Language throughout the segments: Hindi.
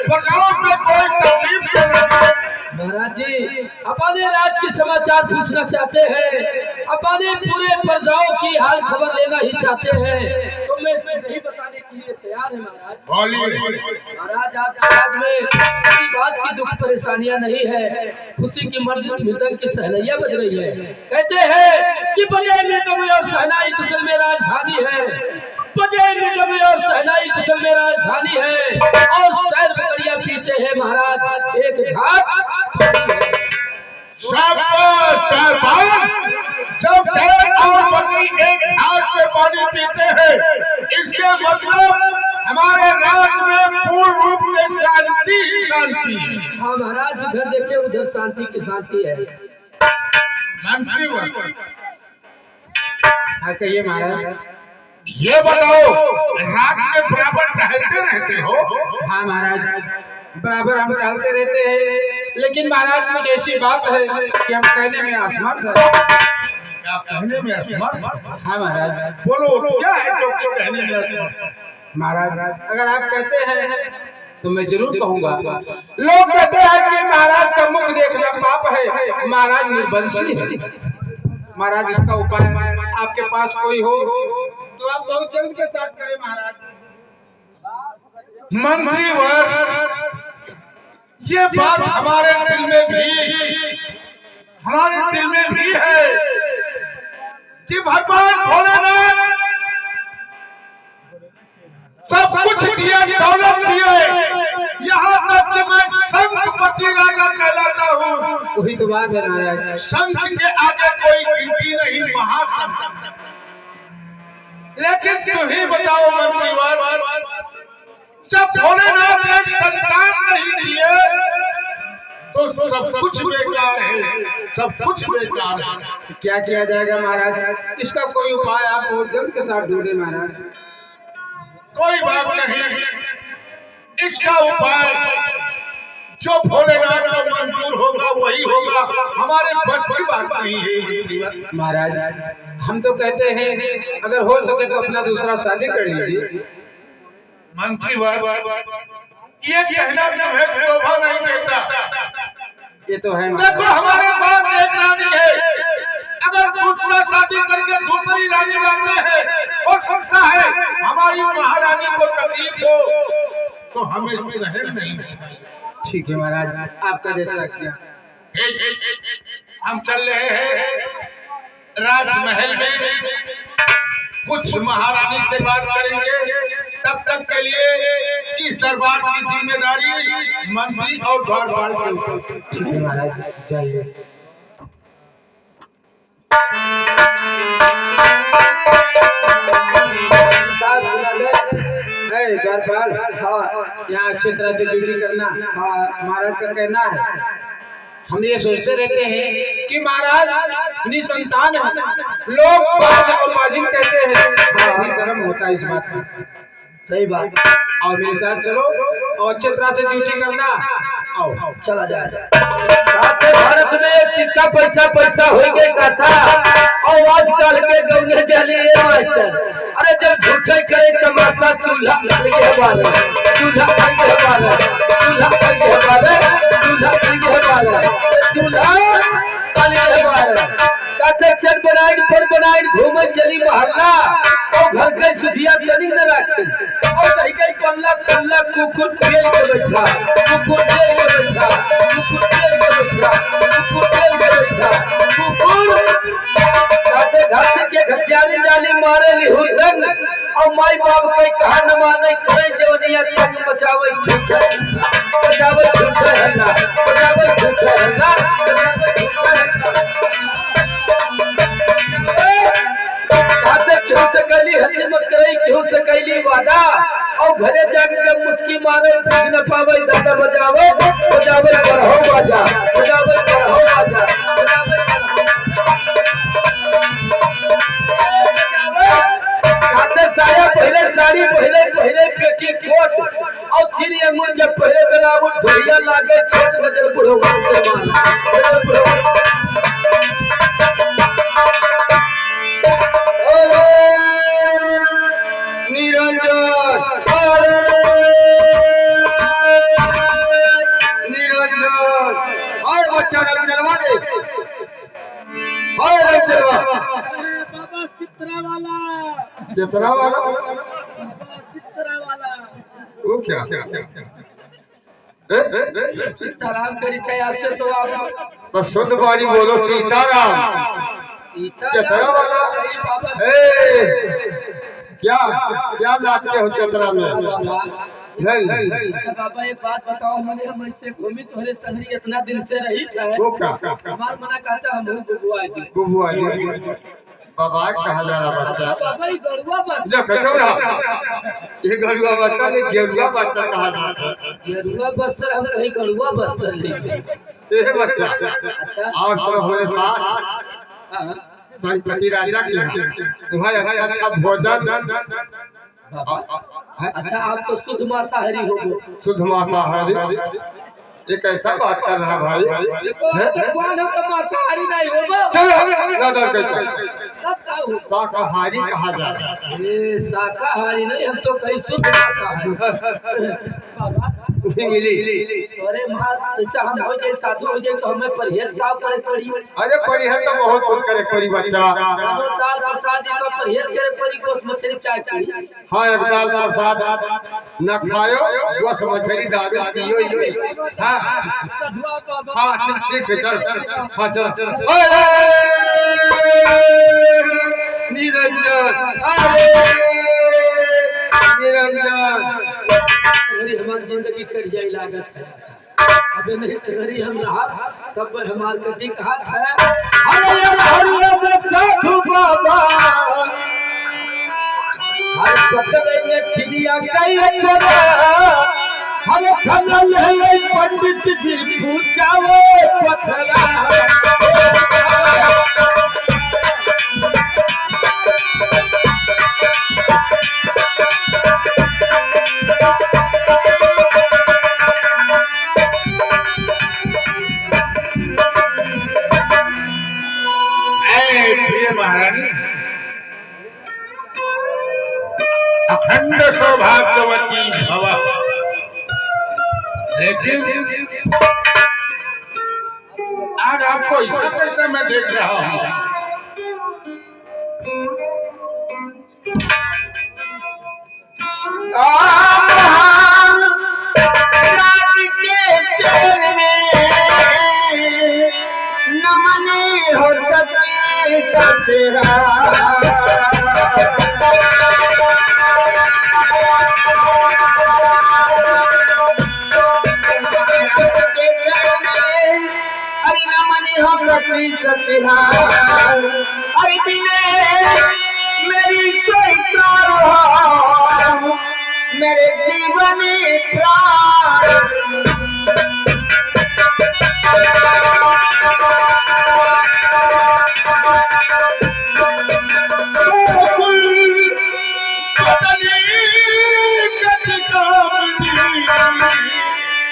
प्रजाओं में कोई तकलीफ न लगे। महाराज जी अपने राज्य के समाचार पूछना चाहते हैं, अपने पूरे प्रजाओं की हाल खबर लेना ही चाहते हैं, तो मैं नहीं बताने के लिए तैयार है महाराज। बोलिए महाराज आपके राज्य में किसी बात की दुख परेशानियां नहीं है, खुशी की मृदंग की सहनैया बज रही है। कहते हैं कि बजे मृदंग और सहनाई कुशल में राजधानी है, बजे मृदंग और सहनाई कुशल में राजधानी है, और शहर बकरियां पीते हैं महाराज एक घाट। जब शेर और बकरी एक घाट पे पानी पीते हैं, इसके मतलब हमारे राज्य में पूर्ण रूप में शांति ही शांति है। हाँ महाराज जिधर देखे उधर शांति की शांति है। मंत्री हाँ कहिए महाराज। ये बताओ राज्य में बराबर टहलते रहते हो? हाँ महाराज बराबर हम टहलते रहते हैं, लेकिन महाराज कुछ ऐसी बात है कि हम कहने में असमर्थ है। क्या कहने में असमर्थ? हाँ महाराज। बोलो क्या है जो कि कहने में असमर्थ? महाराज अगर आप कहते हैं तो मैं जरूर कहूँगा। लोग कहते हैं कि महाराज का मुख देखना पाप है, महाराज निर्वंशी है। महाराज इसका उपाय आपके पास कोई हो तो आप बहुत जल्द के साथ करें महाराज। मंत्रीवर ये बात हमारे दिल में भी है कि भगवान भोलेनाथ सब कुछ दिए, दौलत दिए, यहाँ तक कि मैं शंखपति राजा कहलाता हूँ। वही तो बात है महाराज, शंख के आगे कोई गिनती नहीं, महाशंख। लेकिन तुम ही बताओ मंत्रीवर, जब भोलेनाथ एक संतान नहीं दिए तो सब कुछ बेकार है, सब कुछ बेकार है। क्या किया जाएगा महाराज? इसका कोई उपाय आप बहुत जल्द के साथ ढूंढे महाराज। कोई बात नहीं, इसका उपाय जो भोलेनाथ को मंजूर होगा वही होगा, हमारे बस की बात नहीं है मंत्रीवर। महाराज हम तो कहते हैं अगर हो सके तो अपना दूसरा शादी कर लीजिए। मंत्रीवर ये कहना तुम्हें शोभा नहीं देता। ये तो है देखो हमारे पास एक रानी है, अगर दूसरा शादी करके दूसरी रानी लाते हैं, हो सकता है हमारी महारानी को तकलीफ हो तो हमें सहन नहीं होगा। ठीक है महाराज आपका जैसा किया। हम चल रहे हैं राजमहल में, कुछ महारानी से बात करेंगे। तब तक के लिए इस दरबार की जिम्मेदारी मंत्री और द्वारपाल के ऊपर। ठीक है महाराज जाइए। द्वारपाल हाँ यहाँ अच्छी तरह से ड्यूटी करना। हाँ महाराज का कहना है, हम ये सोचते रहते हैं कि महाराज निसंतान है, लोग बाज और बाजिन कहते हैं, हाँ शर्म होता है इस बात का। सही बात। और मेरे साथ चलो और अच्छी तरह से ड्यूटी करना। आओ चला जाए। भारत में एक सिक्का पैसा पैसा हो गए कासा, और आजकल के गौने चले मास्टर। अरे जब झूठे करे तमाशा, चूल्हा लगे वाला, चूल्हा लगे वाला, चूल्हा लगे वाला, चूल्हा लगे वाला, चूल्हा लगे वाला। काते चल बनाई पर बनाई घूमे चली मोहल्ला, और घर के सुधिया तनी न रखे, और कहीं कहीं पल्ला पल्ला कुकुर पेल के बैठा, कुकुर पेल के बैठा, कुकुर पेल के बैठा, कुकुर पेल के बैठा, कुकुर काते घर से के घसियाली डाली मारे ली हुरदंग, और माई बाप के कहा न माने करे जवनिया तंग बचावे झूठे, बचावे झूठे है ना, बचावे झूठे है ना, बचावे झूठे है ना। क्यों से कैली हंसी मत करे, क्यों से कैली वादा, और घरे जाके जब मुस्की मारे पूछ न पावे, दादा बजावे बजावे करहो बाजा, बजावे करहो बाजा, बजावे काते साया पहले साड़ी पहले पहले पेटी कोट, और 3 अंगुल जब पहले बनावट ढोलिया लागे छोट नजर बुढ़ो से माना, नजर बुढ़ो निरंजन बाबा सित्रा वाला, चित्रा वाला बाबा सित्रा वाला। वो क्या सीताराम करी थे आपसे तो आप तो शुद्ध बारी बोलो सीताराम चित्रा वाला क्या क्या लाते हो चित्रा में अच्छा बाबा एक बात बताओ, मैंने हम इससे घूमी तोहरे संगरी इतना दिन से रही थे, वो क्या हमार मना कहता हम बुबुआ दी। बुबुआ बाबा कहा जा रहा बच्चा बाबा ये गड़ुआ बस जो कचौरा ये गड़ुआ बच्चा ने गेरुआ बच्चा कहा जाता है गड़ुआ बस्तर, हम कहीं गड़ुआ बस्तर ले ये बच्चा अच्छा आज तो हमारे साथ संपत्ति राजा की तुम्हारे अच्छा अच्छा भोजन अच्छा आप तो शुद्ध मांसाहारी हो गए। शुद्ध मांसाहारी ये कैसा बात कर रहा भाई देखो कौन हो तो मांसाहारी नहीं होगा। चलो दादा कहता तब का हो शाकाहारी कहा जाता है ये शाकाहारी नहीं, हम तो कहीं शुद्ध मांसाहारी। बाबा उसी मिली अरे मां अच्छा हम हो जाए साधु हो जाए तो हमें परहेज का करे पड़ी। अरे परिहर तो बहुत कुछ करे कोई बच्चा दाल प्रसाद का परहेज करे पड़ी, गोश मछली चाय पड़ी। हाँ एक दाल प्रसाद न खायो गोश मछली दारू पियो हाँ साधुआ बाबा हाँ ठीक है चल हाँ चल निरंजन निरंजन मेरी हमारी जिंदगी कर जाए लागत है। अबे नहीं सगरी हम रहा तब हमार कटी कहा है हरे हरे साधु बाबा हर पकड़े में खिलिया कई अक्षरा हरे खलल है पंडित जी पूछावे पथरा। महारानी अखंड सौभाग्यवती भव, लेकिन आज आपको ऐसा कैसा मैं देख रहा हूँ हो सके सतेरा अरे नमने हो सची सचिहा अरे बिने मेरी स्वीकार हो मेरे जीवन प्राण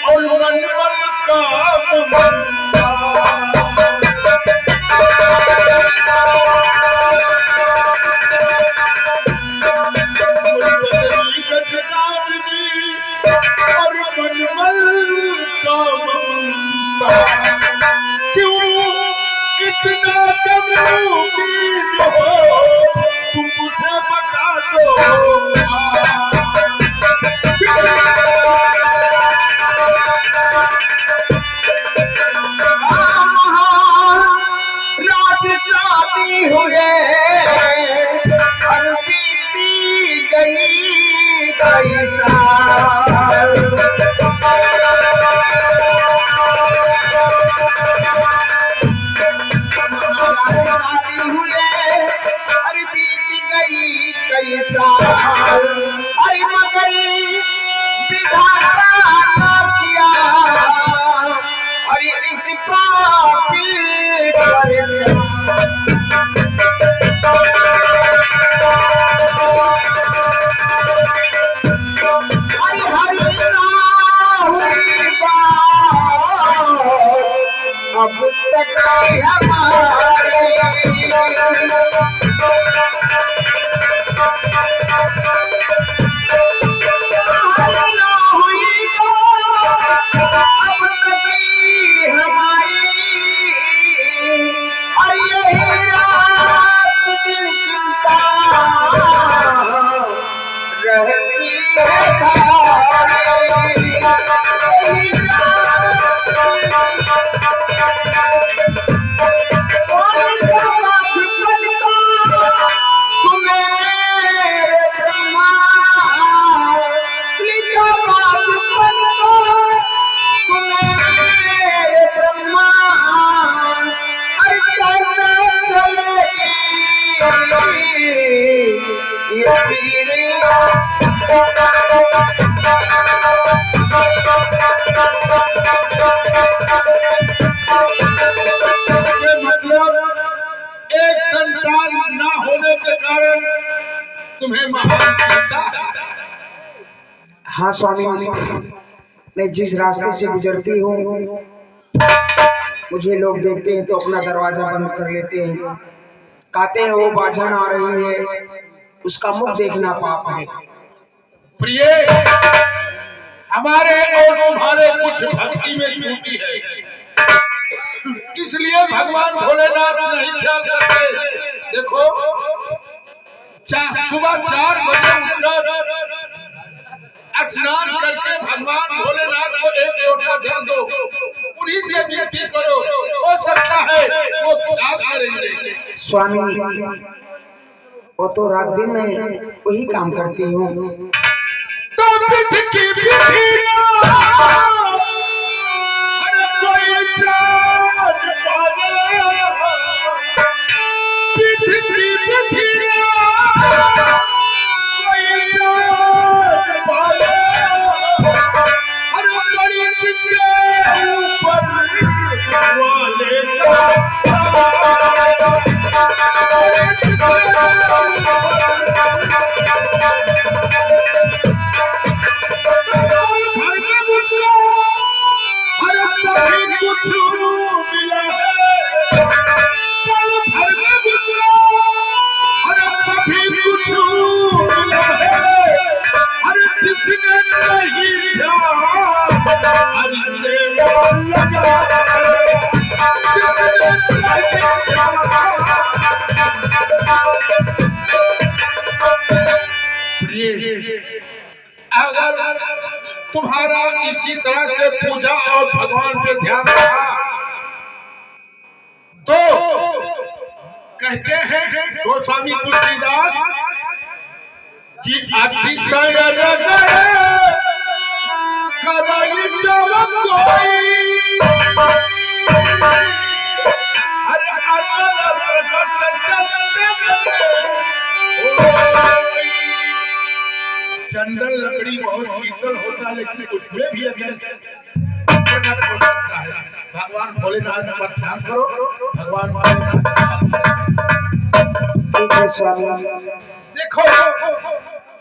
और मन मन का और मनमल का क्यों इतना गमगीन हो तुम मुझे बता दो रात शादी हुए और बीती गई कई साल शादी हुए और बीती गई कई साल अरे मगर विधाता ना किया अरे इस पापी पर हरि हरि हुई बात अब तक हमारे हमारी ये पीड़ी ये मतलब एक संतान ना होने के कारण तुम्हें महान चिंता है। हाँ स्वामी, मैं जिस रास्ते से गुजरती हूँ मुझे लोग देखते हैं तो अपना दरवाजा बंद कर लेते हैं, कहते हैं वो बाझन आ रही है, उसका मुख देखना पाप है। प्रिय, हमारे और तुम्हारे कुछ भक्ति में त्रुटि है, इसलिए भगवान भोलेनाथ नहीं ख्याल करते। देखो, सुबह 4 बजे उठकर स्नान करके भगवान भोलेनाथ को एक लोटा जल दो, उन्हीं से विनती करो, हो सकता है वो ख्याल करेंगे। स्वामी, वो तो रात दिन में वही काम करती हूँ। तो विधि की विधि ना, हर कोई जान पावे, विधि की विधि ना, कोई जान पावे, हर बड़ी के ऊपर वाले अगर तुम्हारा इसी तरह से पूजा और भगवान पे ध्यान रहा तो कहते हैं गोस्वामी तुलसीदास कि अतिशय रगड़ कराई जब कोई, अरे अकल प्रकट चंदन लकड़ी बहुत शीतल होता, लेकिन उसमें भी अगर प्रकट हो सकता है। भगवान भोलेनाथ पर ध्यान करो, भगवान भोलेनाथ। ठीक है स्वामी। देखो,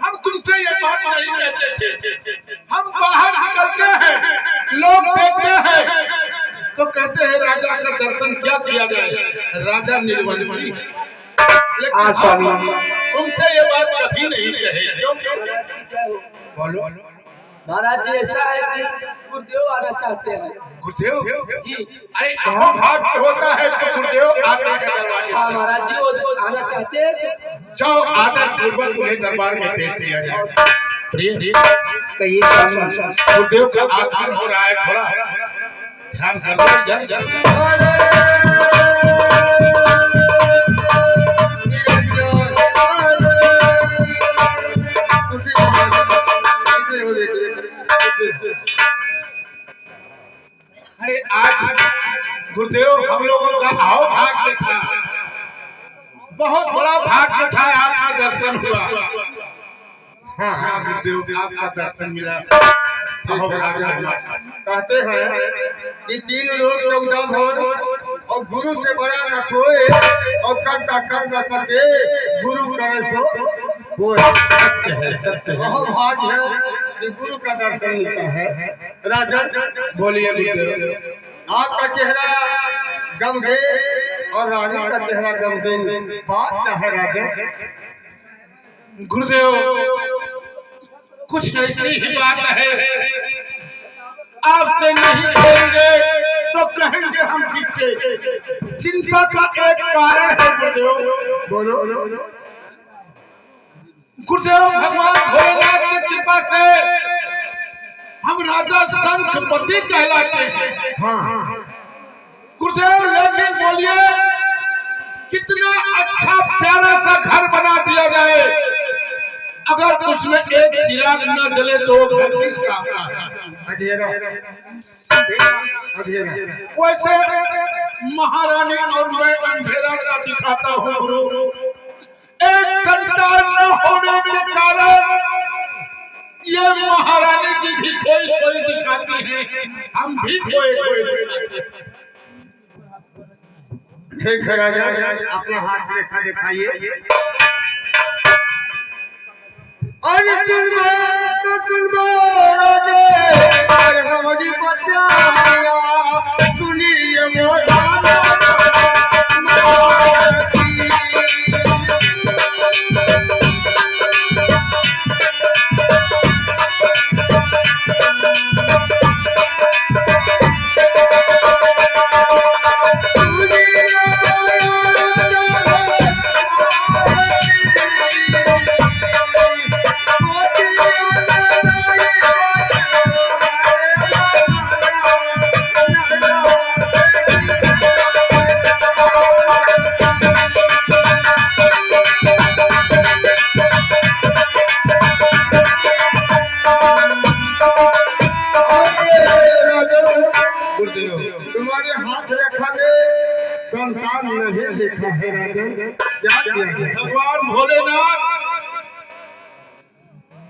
हम तुमसे ये बात नहीं कहते थे, हम बाहर निकलते हैं, लोग देखते हैं तो कहते हैं राजा का दर्शन क्या किया जाए, राजा निर्वंशी है। लेकिन तुमसे ये बात कभी नहीं कहे, क्यों? बोलो महाराज जी, ऐसा है कि गुरुदेव आना चाहते हैं। गुरुदेव जी, अरे अहो भाग्य होता है तो गुरुदेव आते हैं दरवाजे हाँ पर। महाराज जी, वो आना चाहते हैं। जाओ, आदर पूर्वक उन्हें दरबार में पेश किया जाए। प्रिय, कहिए स्वामी। गुरुदेव का आगमन हो रहा है, थोड़ा ध्यान करना। अरे आज गुरुदेव हम लोगों का आओ भाग्य था, बहुत बड़ा भाग्य था, आपका दर्शन हुआ। हाँ हाँ गुरुदेव, आपका दर्शन मिला। कहते हैं कि 3 लोग 14 भवन और गुरु से बड़ा न कोई, और करता कर न सके गुरु करे सो कोई। सत्य है, सत्य है। बहुत भाग्य है कि गुरु का दर्शन मिलता है। राजन बोलिए गुरुदेव। आपका चेहरा गमगीन और रानी का चेहरा गमगीन, बात क्या है राजन? गुरुदेव, कुछ ऐसी ही बात है, आपसे नहीं कहेंगे तो कहेंगे हम किससे। चिंता का एक कारण है गुरुदेव। बोलो। गुरुदेव, भगवान भोलेनाथ की कृपा से हम राजा शंखपति कहलाते हैं। हाँ गुरुदेव, लेकिन बोलिए कितना अच्छा प्यारा सा घर बना दिया जाए, अगर उसमें एक चिराग न जले तो घर किस काम का है? अंधेरा। वैसे महारानी और मैं अंधेरा का दिखाता हूँ गुरु, महारानी जी भी कोई कोई दिखाती हैं, हम भी कोई कोई दिखाते हैं। ठीक है राजा, अपना हाथ रेखा दिखाइए। अरे सुनबो तो सुनबो राजे, अरे हमारी बच्चा सुनिए मोरा तुम्हारे हाथ रेखा में संतान नहीं लिखा है राजन, क्या किया है? भगवान भोलेनाथ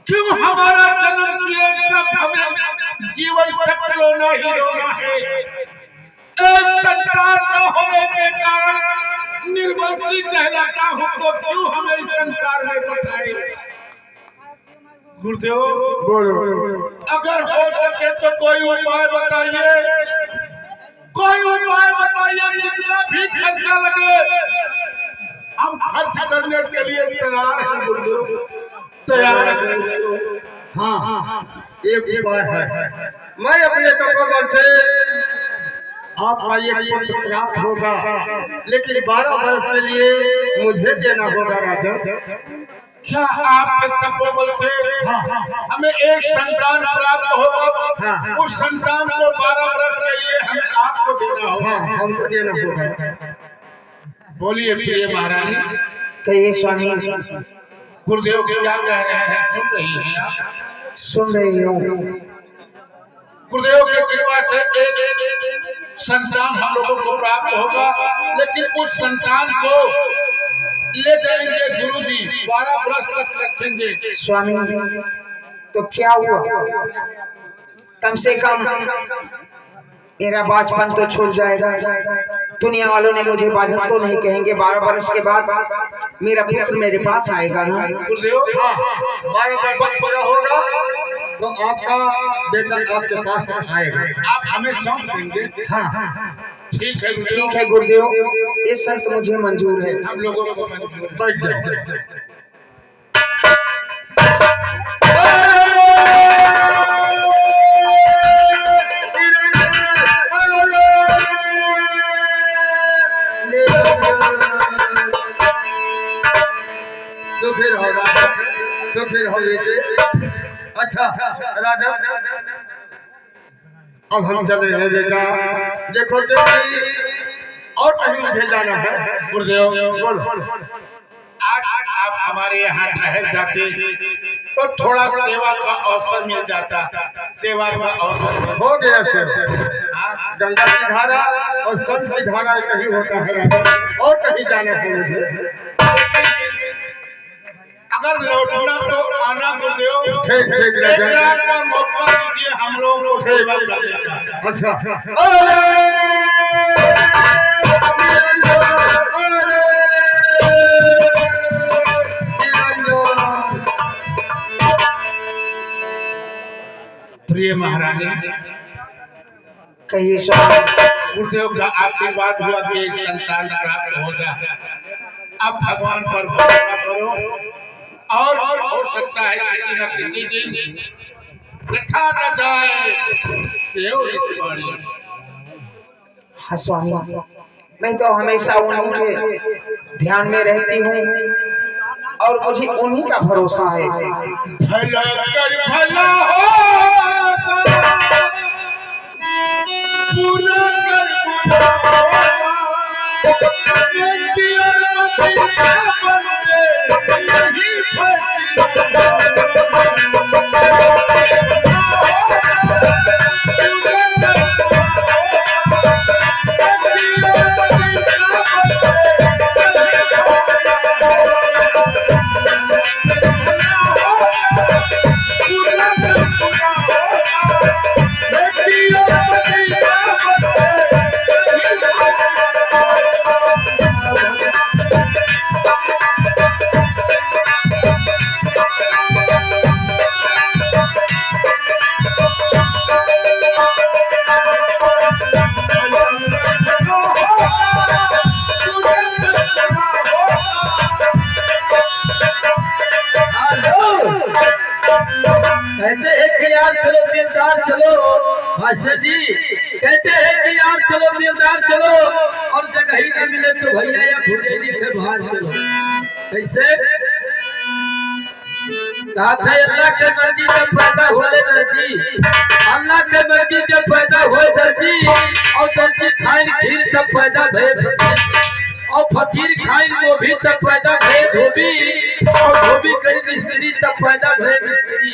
क्यों हमारा जन्म किए, जब हमें जीवन तक रोना ही रोना है। एक संतान न होने के कारण निर्वंशी कहलाता हूँ, तो क्यों हमें इस संसार में बैठाए। गुरुदेव बोलो। अगर हो सके तो कोई उपाय बताइए, कोई उपाय बताइए। कितना भी खर्चा लगे हम खर्च करने के लिए तैयार हैं गुरुदेव, तैयार हैं गुरुदेव। हाँ, एक उपाय है। मैं अपने तपोबल से आपका ये पुत्र प्राप्त होगा, लेकिन 12 वर्ष के लिए मुझे देना होगा राजा। क्या आपके तपोबल से हमें एक संतान प्राप्त होगा? उस संतान को 12 वर्ष के लिए हमें आपको देना होगा। हाँ, हमको देना होगा। बोलिए प्रिय महारानी। कहिए स्वामी। गुरुदेव क्या कह रहे हैं, सुन रही हैं आप? सुन रही हूँ। गुरुदेव की कृपा से एक संतान हम लोगों को प्राप्त होगा, लेकिन उस संतान को ले जाएंगे गुरुजी, 12 वर्ष तक रखेंगे। स्वामी तो क्या हुआ, कम से कम मेरा बचपन तो छूट जाएगा। दुनिया वालों ने मुझे बाझन तो नहीं कहेंगे। 12 वर्ष के बाद मेरा पुत्र मेरे पास आएगा ना। गुरुदेव हाँ, 12 वर्ष पूरा होगा तो आपका बेटा आपके पास आएगा। आप हमें सौंप देंगे? हाँ, ठीक है गुरुदेव, ठीक है गुरुदेव, ये शर्त मुझे मंजूर है। हम लोगों को मंजूर है। बैठ जाओ। तो फिर हो राजा, तो फिर हो बेटे। अच्छा राजा, अब हम चल रहे हैं बेटा। देखो देवी, और कहीं मुझे जाना है। गुरुदेव बोलो। आज आप हमारे यहाँ ठहर जाते तो थोड़ा सेवा का अवसर मिल जाता, सेवा का अवसर। हो गया से हाँ, गंगा की धारा और संत की धारा कहीं होता है राजा, और कहीं जाना है मुझे। अगर लौटना तो आना गुरुदेव। ठीक ठीक एक राजा। रात का मौका दीजिए हम लोगों को सेवा करने का। अच्छा। प्रिय महारानी, कहिए स्वामी। गुरुदेव का आशीर्वाद हुआ कि एक संतान प्राप्त होगा। अब भगवान पर भरोसा करो, और हो सकता है किसी न किसी दिन रक्षा न जाए। देव ऋतुवाणी। हाँ स्वामी, मैं तो हमेशा उन्हीं के ध्यान में रहती हूँ और मुझे उन्हीं का भरोसा है। भला कर भला होगा, बुरा कर बुरा होगा। बेटी और मदीना बनके यही फैसला होगा। यार चलो दिलदार चलो। मास्टर जी कहते हैं कि यार चलो दिलदार चलो, और जगह ही न मिले तो भैया या भुजेली के बाहर चलो। कैसे कहा था, अल्लाह के मर्जी जब पैदा होले दर्जी, अल्लाह के मर्जी जब पैदा होए दर्जी, और दर्जी खाइन खीर तब पैदा भये फकीर, और फकीर खाइन गोभी तब पैदा भये धोबी, और धोबी करी मिस्त्री तब पैदा भये मिस्त्री,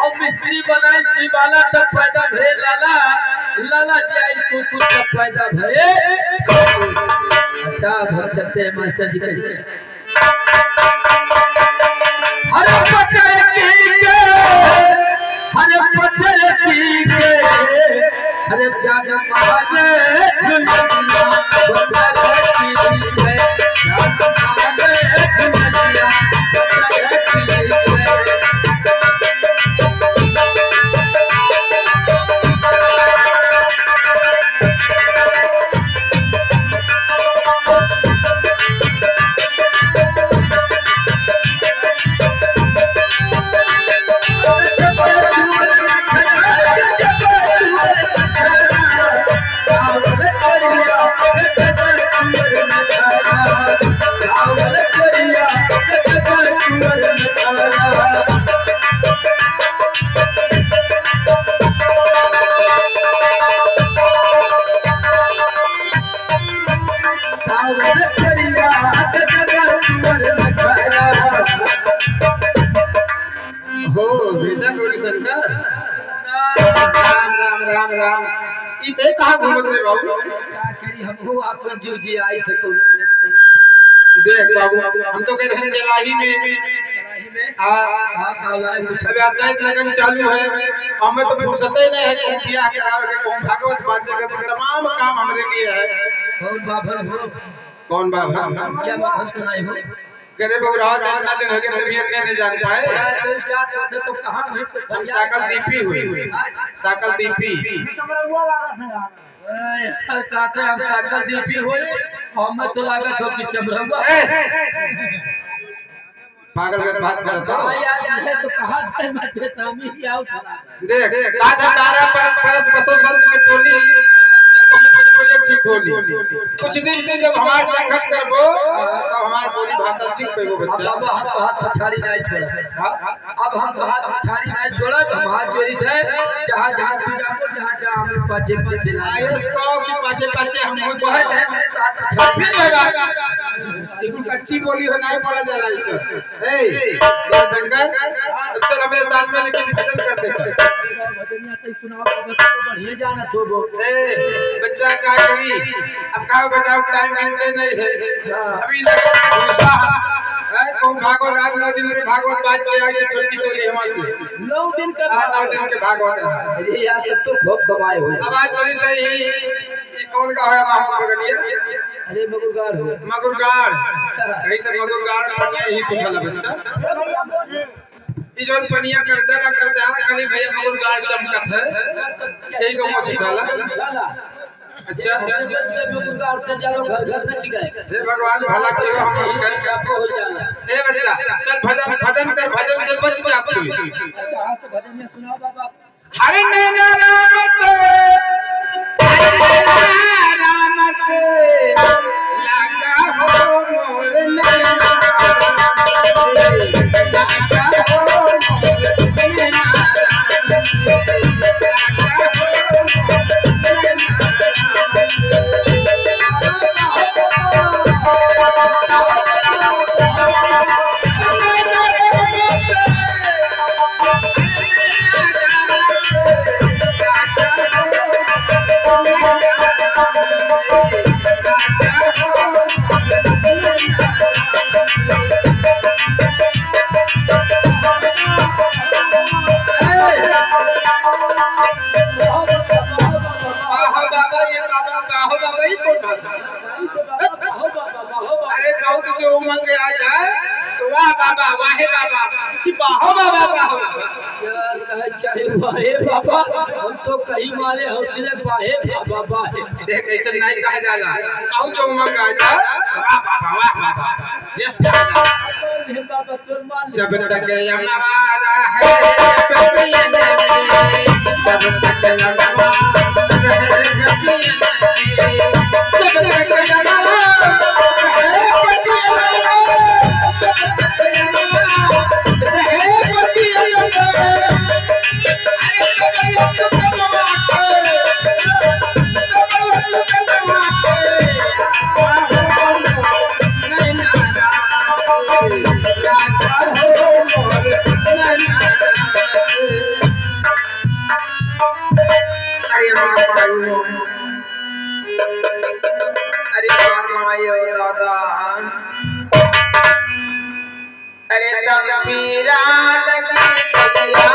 और मिस्त्री बनाए शिवाला तब पैदा भये लाला, लाला जाए कुकुर तब पैदा भये। अच्छा अब हम चलते हैं मास्टर जी। कैसे हरे पत्थर की के, हरे पत्थर की के, हरे जाग मारे झुलनिया, पत्थर की के, जाग मारे झुलनिया, पत्थर की के। हो बेटा गौरी शंकर, राम राम राम राम। इते कहाँ घूमत रे बाबू? क्या करी हम हो आपन जीव जी आई थे को। देख बाबू, हम तो कह रहे हैं चलाही में हाँ काला कुछ अब आजाद लगन चालू है, हमें तो फुर्सत ही नहीं है कि बियाह करावे के, कहूं भागवत बाचे के, तमाम काम हमरे लिए है। कौन बाभन हो? कौन बाबा? क्या बाभन तो नहीं हो? करे बगराव इतना दिन हो गया तबीयत नहीं जान पाए। कोई जात होते तो कहां हुई तो हम साकल दीपी हुई, साकल दीपी। कहते हम साकल दीपी हुई, हमें तो लागत हो कि चमरवा। पागल का बात करता हो यार, है तो कहां से मैं देतामी ही आउट खड़ा। देख का था तारा पर परस बसो संत के टोली, कुछ दिन के जब हमारे संगत करबो तो हमार बोली भाषा सीख पेगो बच्चा। अब हम तो हाथ पछाड़ी नहीं छोड़ा, अब हम तो हाथ पछाड़ी नहीं छोड़ा, हम हाथ जोड़ी थे जहां जहां तू जाओ, जहां जहां हम पाछे पाछे आयुष को कि पाछे पाछे हम हो चाहे चाहे मेरे तो हाथ पछाड़ी फिर होगा। देखो कच्ची बोली हो नहीं बोला जाला इसे। ए शंकर चल हमारे साथ में, लेकिन भजन करते चल। भजनिया तो सुनाओ तो बढ़िया जाना थोबो। ए बच्चा का करी, अब गाँव बजाओ टाइम मिलते नहीं है। अभी लगे भूसा है कहूं भागवत, आज 9 दिन में भागवत बाज के आई छोटी तोली हमार से 9 दिन का 9 दिन के भागवत रहा। अरे यार तब तो खूब कमाए हो। अब आज चली जाई ये कौन का है माहौल बगलिया? अरे मगुरगाड़ हो, मगुरगाड़। कहीं तो मगुरगाड़ पनिया ही सुखला बच्चा। ई जोन पनिया कर जाला कली भैया मगुरगाड़ चमकत है, यही को मो सुखला। अच्छा मगुरगाड़ से जालो घर घर में गए। हे भगवान भला करो हम के। हो जाला। ए बच्चा चल भजन भजन कर, भजन से बच जा तू। अच्छा हां तो भजनिया सुनाओ बाबा। हरे नैना राम से, हरे नैना राम से लगा हो मोर नैना, लगा हो मोर नैना, अरे बहुत जो उमंग आ जाए तो वाह बाबा वाहे बाबा कि बाहो बाबा बाहो चाहे वाहे बाबा, हम तो कहीं मारे हौसले बाहे बाबा बाहे। देख ऐसे नहीं कहा जाला, बहुत जो उमंग आ जाए वाह बाबा वाह बाबा यस कहा जाला। जब तक यमवारा है कपियन में, जब तक यमवारा है कपियन में, जब तक यमवारा है कपियन अरे दम पीरा लगी गैया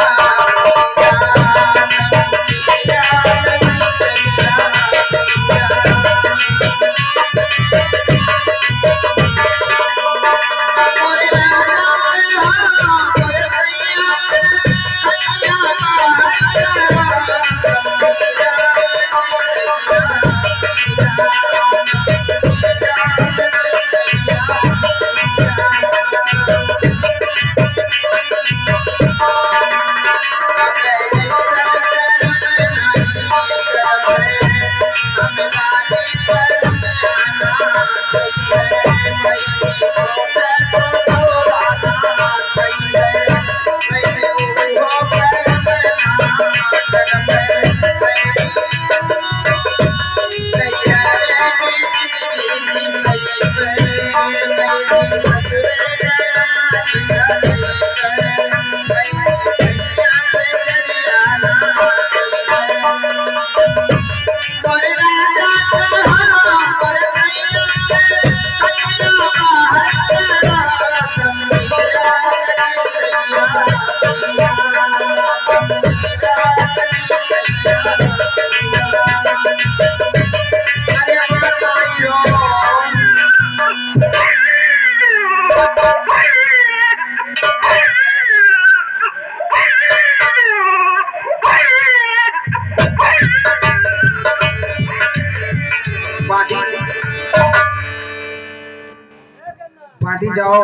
बांधी जाओ,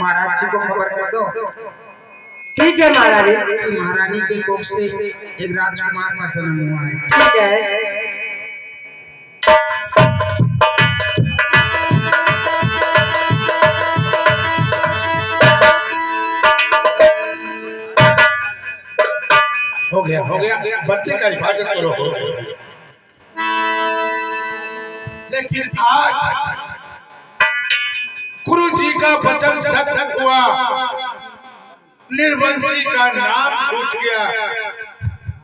महाराज जी को खबर कर दो। ठीक है महारानी। कि महारानी के कोख से एक राजकुमार का जन्म हुआ है। ठीक है। हो गया बच्चे का हिफाजत करो। लेकिन आज गुरु जी का वचन सत्य हुआ, निर्वंशी का नाम छूट गया।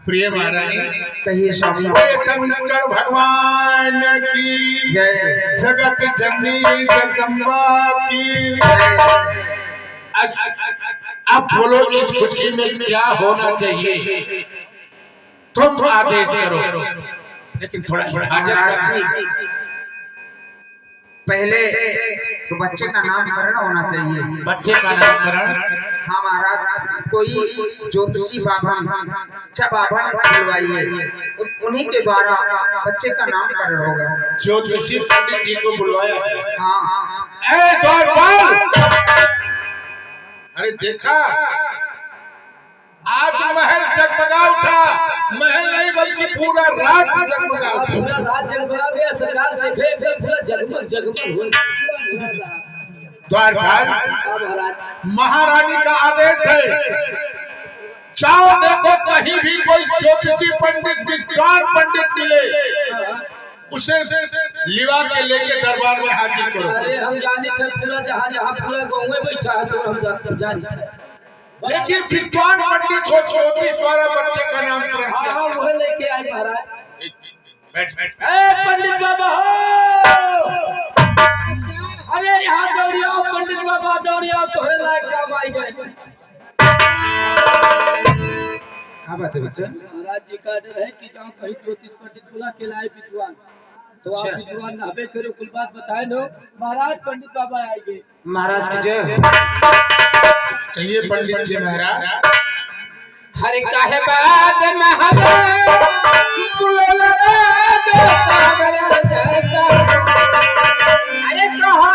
प्रिय महारानी, कहिए स्वामी। शंकर भगवान की जय। जगत जननी जगदम्बा की अब बोलो, इस खुशी में क्या होना चाहिए, तुम आदेश करो। लेकिन थोड़ा महाराज जी, पहले तो बच्चे का नामकरण होना चाहिए। बच्चे का नामकरण? हाँ महाराज, कोई ज्योतिषी बाभन बुलवाइए, उन्हीं के द्वारा बच्चे का नामकरण होगा। ज्योतिषी पंडित जी को बुलवाया? हाँ। ए द्वारपाल, अरे देखा, आज महल जगमगा उठा। महल नहीं बल्कि पूरा रात जगमगा उठा। रात जगमगा गया, सरकार देखे एकदम पूरा जगमग जगमग हुआ। द्वारपाल, महारानी का आदेश है, जाओ देखो कहीं भी कोई ज्योतिषी पंडित, विद्वान पंडित मिले, उसे लिवा के लेके दरबार में हाजिर करो। अरे हम जाने थे पूरा जहाँ जहाँ पूरा गाँव में बैठा है, तो हम जाने। लेकिन विद्वान पंडित हो, ज्योतिष द्वारा बच्चे का नामकरण किया। हाँ, वो लेके आए महाराज। बैठ। पंडित बाबा हो, अरे यहाँ दौड़िया पंडित बाबा, दौड़िया तो है लायक काम आई जाए। क्या बात है बच्चा? महाराज जी का डर है कि जहाँ कहीं ज्योतिष पंडित बुला के लाए विद्वान, तो आप विद्वान नहबे करो, कुल बात बताए लो। महाराज पंडित बाबा आएंगे। महाराज की जय। कहिए पंडित जी महाराज। हर काहे बात अरे कहा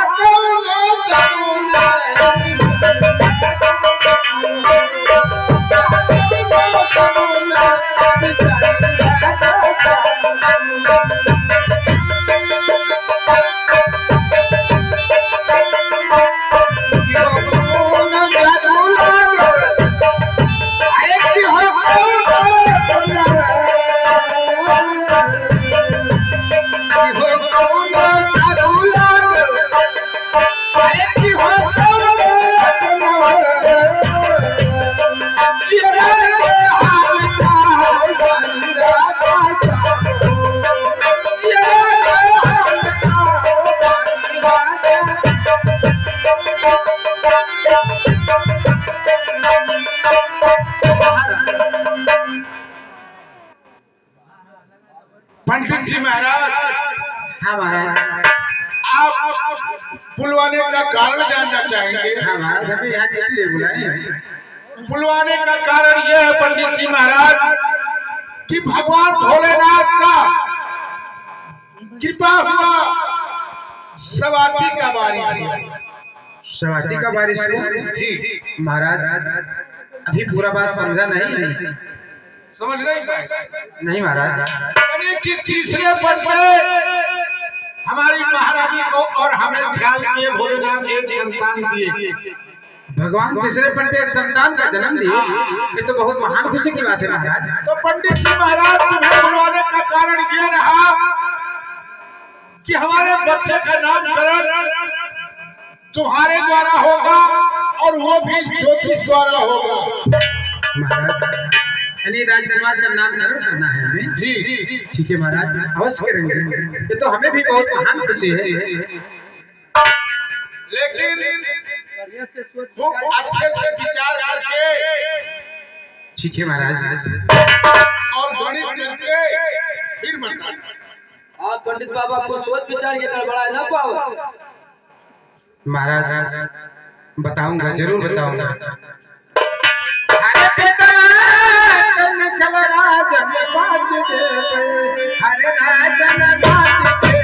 चाहेंगे। हाँ महाराज, हमें यहाँ किस लिए बुलाए हैं? बुलवाने का कारण यह है पंडित जी महाराज कि भगवान भोलेनाथ का कृपा हुआ, सवाती का बारिश हुआ। सवाती का बारिश हुआ? जी महाराज, अभी पूरा बात समझा नहीं। समझ नहीं पाए? नहीं महाराज। यानी कि तीसरे पद पे हमारी महारानी को और हमें ख्याल किए भोलेनाथ एक संतान दिए। भगवान तीसरे पन पे एक संतान का जन्म दिए, ये तो बहुत महान खुशी की बात है महाराज। तो पंडित जी महाराज, तुम्हें बुलवाने का कारण यह रहा कि हमारे बच्चे का नामकरण तुम्हारे द्वारा होगा और वो भी ज्योतिष द्वारा होगा। महाराज, यानी राजकुमार का नामकरण करना है हमें? जी ठीक है महाराज, अवश्य करेंगे। ये तो हमें भी बहुत महान खुशी है। लेकिन खूब अच्छे से विचार करके, ठीक है महाराज, और गणित करके फिर बताना। आप पंडित बाबा को सोच विचार के गड़बड़ा ना पाओ। महाराज बताऊंगा, जरूर बताऊंगा। अरे बेटवा तन चल राजन बाज दे, हरे राजन बाज दे।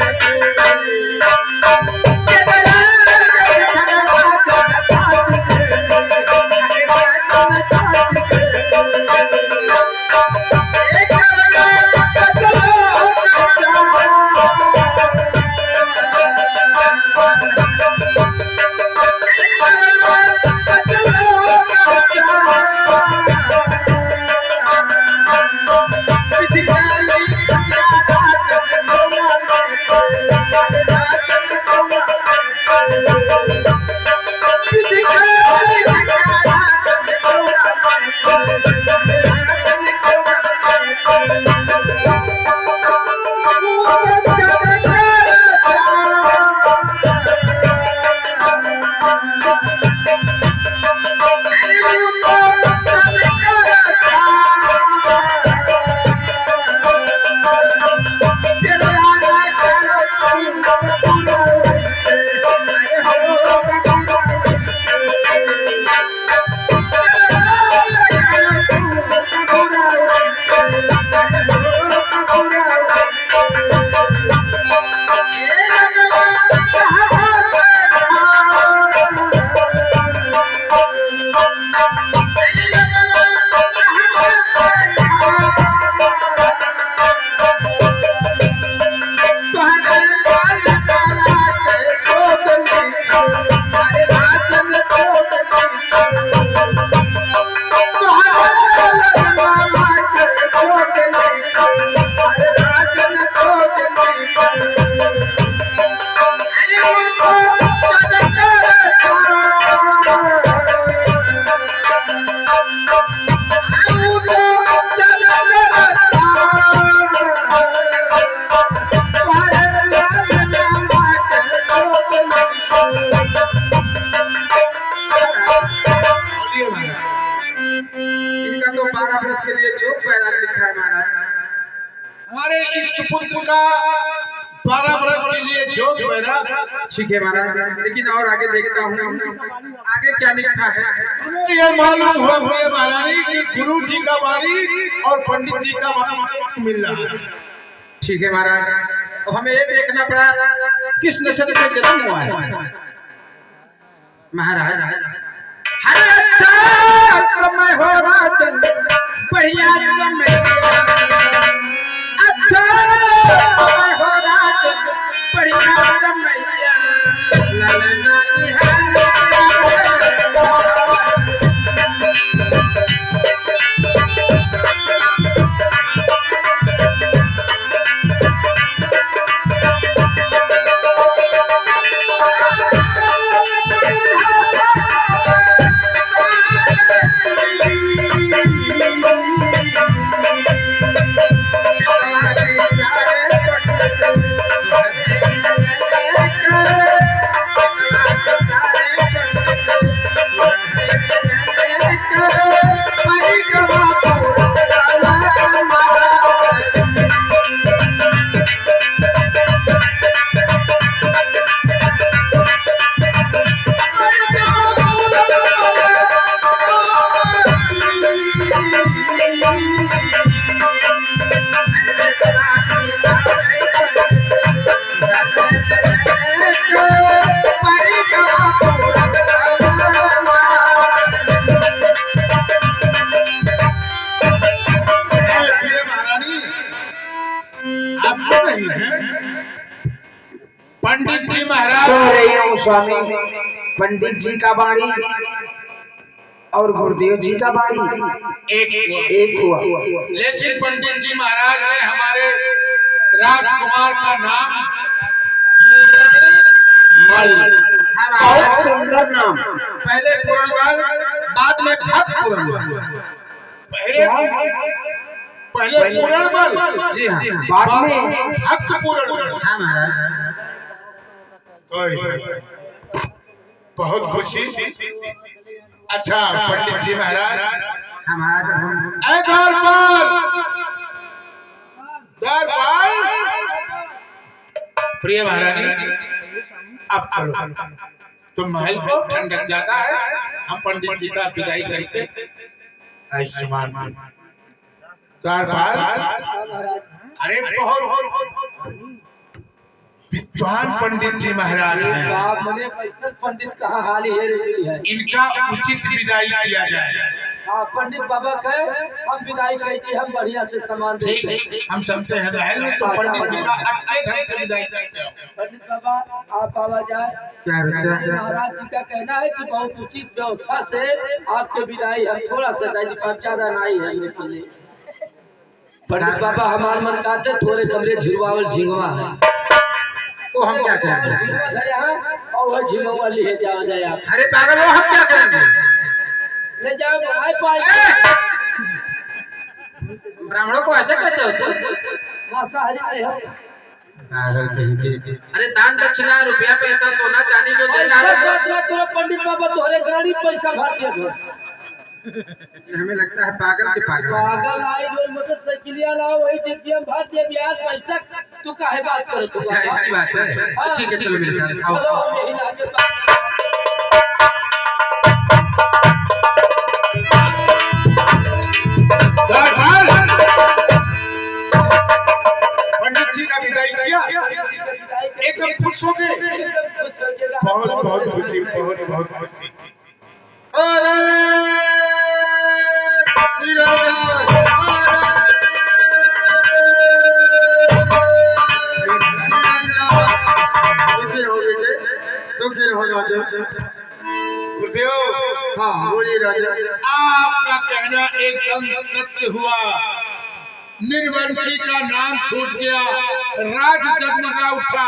हमारे इष्ट पुत्र का 12 वर्ष के लिए जोग बना। ठीक है महाराज, लेकिन और आगे देखता हूँ आगे क्या लिखा है। हमें यह मालूम हुआ प्रिय महारानी कि गुरु जी का वाणी और पंडित जी का वाणी मिल रहा है। ठीक है महाराज, अब हमें ये देखना पड़ा किस नक्षत्र में जन्म हुआ है महाराज। हरे अच्छा समय हो राजन, बढ़िया समय, अच्छा समय हो राजन, बढ़िया समय, ललना निहाल। स्वामी पंडित जी का बाणी और गुरुदेव जी का बाणी एक हुआ। लेकिन पंडित जी महाराज ने हमारे राजकुमार का नाम बहुत सुंदर नाम। पहले पूर्णबल, बाद में भक्त पूर्णबल। पहले पूर्ण बल, जी हाँ, बाद में भक्त पूर्ण बल। हाँ महाराज। बहुत खुशी। अच्छा पंडित जी महाराज, हाँ महाराज। ऐ द्वारपाल, द्वारपाल, प्रिय महारानी, अब चलो, तुम महल को ठंडक जाता है, हम पंडित जी का विदाई करके आयुष्मान। द्वारपाल, अरे बहुत विद्वान पंडित जी महाराज हैं, पंडित कहाँ हाली है इनका उचित विदाई किया जाए। हाँ पंडित बाबा कहे हम विदाई कही, हम बढ़िया से सामान देते हैं। ठीक, हम चलते हैं महल में, तो पंडित जी का अच्छे ढंग से विदाई करते हो। पंडित बाबा आप आवा जाए। क्या रचा? महाराज जी का कहना है कि बहुत उचित व्यवस्था से आपके विदाई हम थोड़ा सा ज्यादा नहीं है। पंडित बाबा हमारे मन का से थोड़े कमरे झिलवावल झिंगवा है, तो हम क्या करेंगे? और वह झिंगवा ले जाओ जाए आप। अरे पागल, वो हम क्या करेंगे? ले जाओ पाए ब्राह्मणों को ऐसे कहते हो तुम? मांसाहारी है। पागल कहीं के। अरे दान दक्षिणा, रुपया पैसा, सोना चांदी जो देना है तो पंडित बाबा तोहरे गाड़ी पैसा भर दिया। हमें लगता है पागल के पागल। पागल आई जो मोटरसाइकिलिया लाओ वही देखिए हम भर दिए ब्याज पैसा। तू काहे बात करे? तू ऐसी बात है। ठीक है चलो मेरे साथ आओ। चलो यही लागे पंडित जी का विदाई किया, एकदम खुश हो गए। बहुत बहुत खुशी, बहुत बहुत खुशी। गुरुदेव, हाँ बोलिए राजा। आपका कहना एकदम सत्य हुआ। निर्वंशी का नाम छूट गया, राज जगमगा उठा,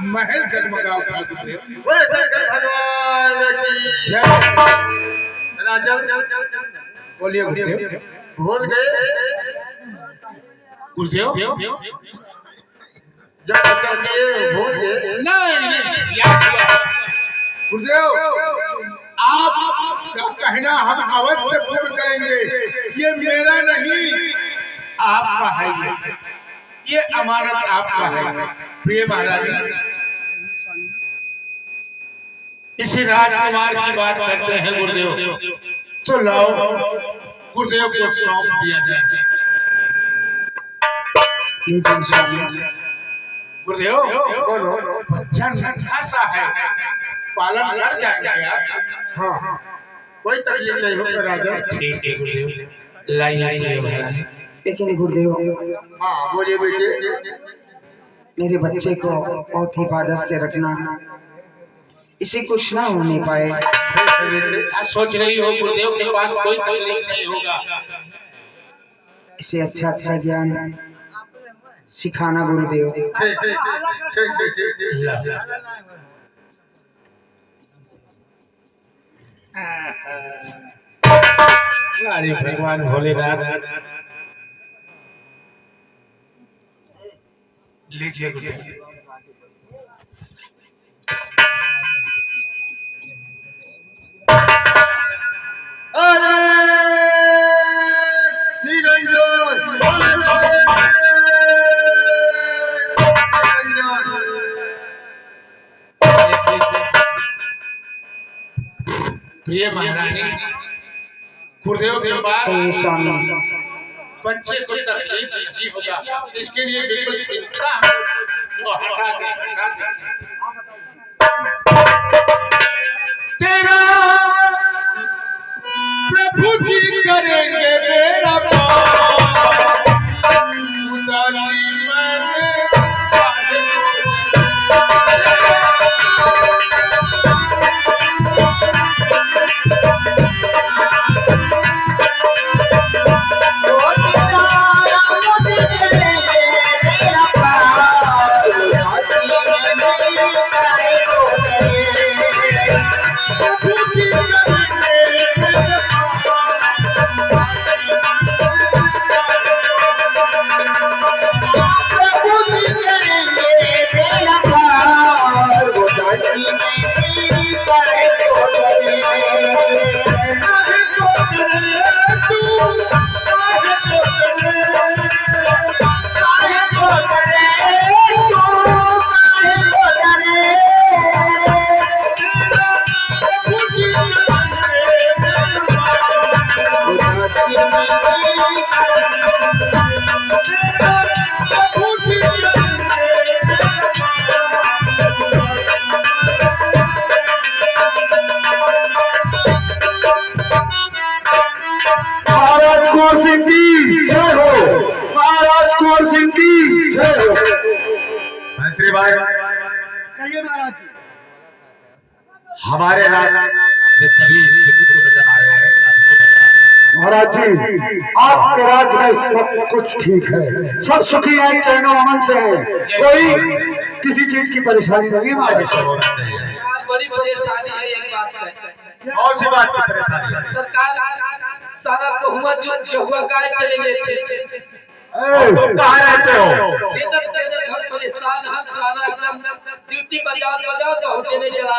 महल जगमगा उठा। गुरुदेव बोले शंकर भगवान की जय। राजा बोलिए गुरुदेव। भूल गए गुरुदेव जब बच्चा किए भूल गए। नहीं, याद हुआ। गुरुदेव, आपका कहना हम अवश्य पूर्ण करेंगे। ये मेरा नहीं, आपका है। ये अमानत आपका है। प्रिय महारानी, इसी राजकुमार की बात करते हैं गुरुदेव, तो लाओ गुरुदेव को सौंप दिया जाए। गुरुदेव, बोलो। बच्चा नन्हा सा है, पालन कर जाएंगे आप? हाँ कोई तकलीफ नहीं होगा राजा। ठीक है गुरुदेव, लाइए महारानी। लेकिन गुरुदेव, हाँ बोलिए बेटे। मेरे बच्चे को बहुत हिफाजत से रखना, इसे कुछ ना होने पाए। क्या सोच रही हो गुरुदेव? के पास कोई तकलीफ नहीं होगा। इसे अच्छा अच्छा ज्ञान सिखाना गुरुदेव। ठीक अरे भगवान भोलेनाथ, लीजिए गुरुदेव। प्रिय महारानी, गुरुदेव के पास स्वामी बच्चे को तकलीफ नहीं होगा, इसके लिए बिल्कुल चिंता हटा दे। तेरा प्रभु जी करेंगे बेड़ा पार, उदासी मन महाराज कुंवर सिंह की जय हो। महाराज कुंवर सिंह की जय हो। मंत्री भाई, कहिए महाराज जी। हमारे राज्य में सभी सुखी तो नजर आ रहे हैं। महाराज जी, आपके राज्य में सब कुछ ठीक है, सब सुखी है, चैनो अमन से है, कोई किसी चीज की परेशानी नहीं है महाराज। यार बड़ी परेशानी है एक बात है। कौन सी बात की परेशानी है? सरकार सारा कहुआ जो हुआ गाय चले लेते तुम कहाँ रहते हो? हम परेशान, हम सारा एकदम ड्यूटी बजाओ तो नहीं जला